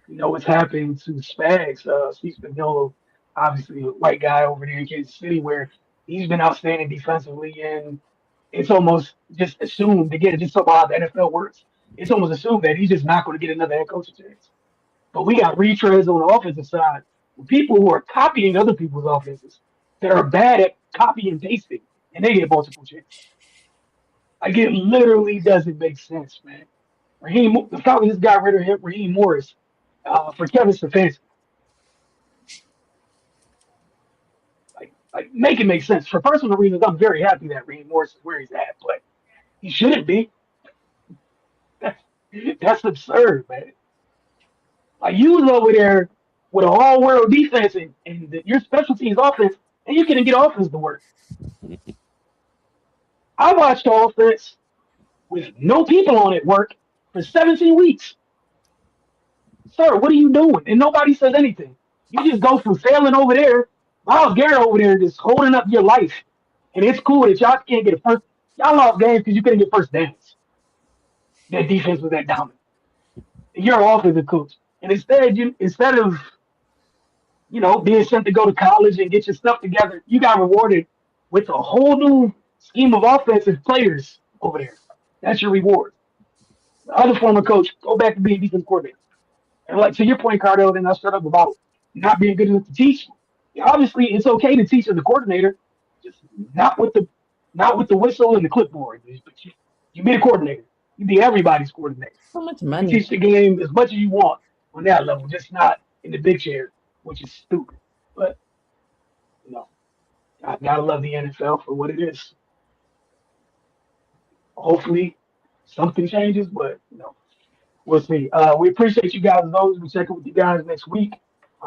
what's happening to Spags, Steve Spagnuolo, obviously a white guy over there in Kansas City, where he's been outstanding defensively, and it's almost just assumed, again, just so how the NFL works, it's almost assumed that he's just not going to get another head coaching chance. But we got retreads on the offensive side, people who are copying other people's offenses that are bad at copy and pasting, and they get multiple chances. Like, it literally doesn't make sense, man. The Falcons just got rid of Raheem Morris for Kevin Stefanski. Like, make it make sense. For personal reasons, I'm very happy that Raheem Morris is where he's at, but he shouldn't be. That's absurd, man. Like, you was over there with an all-world defense and your special teams offense, and you couldn't get offense to work. I watched the offense with no people on it work for 17 weeks. Sir, what are you doing? And nobody says anything. You just go from failing over there, Myles Garrett over there just holding up your life. And it's cool that y'all can't get a first. Y'all lost games because you couldn't get first downs. That defense was that dominant. And you're an offensive coach. And instead of being sent to go to college and get your stuff together, you got rewarded with a whole new scheme of offensive players over there. That's your reward. The other former coach, go back to being defensive coordinator. And like to your point, Cardell, then I started up about not being good enough to teach. Yeah, obviously, it's okay to teach as a coordinator, just not with the whistle and the clipboard. But you be a coordinator. You be everybody's coordinator. So much You can money. teach the game as much as you want on that level, just not in the big chair, which is stupid. But you know, I gotta love the NFL for what it is. Hopefully, something changes, but we'll see. We appreciate you guys. Those we check in with you guys next week.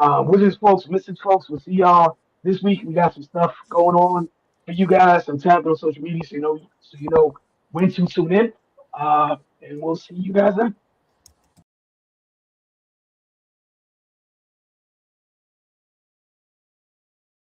Wizards folks, Mystics folks, we'll see y'all this week. We got some stuff going on for you guys. Some tabs on social media, so you know when to tune in. And we'll see you guys then.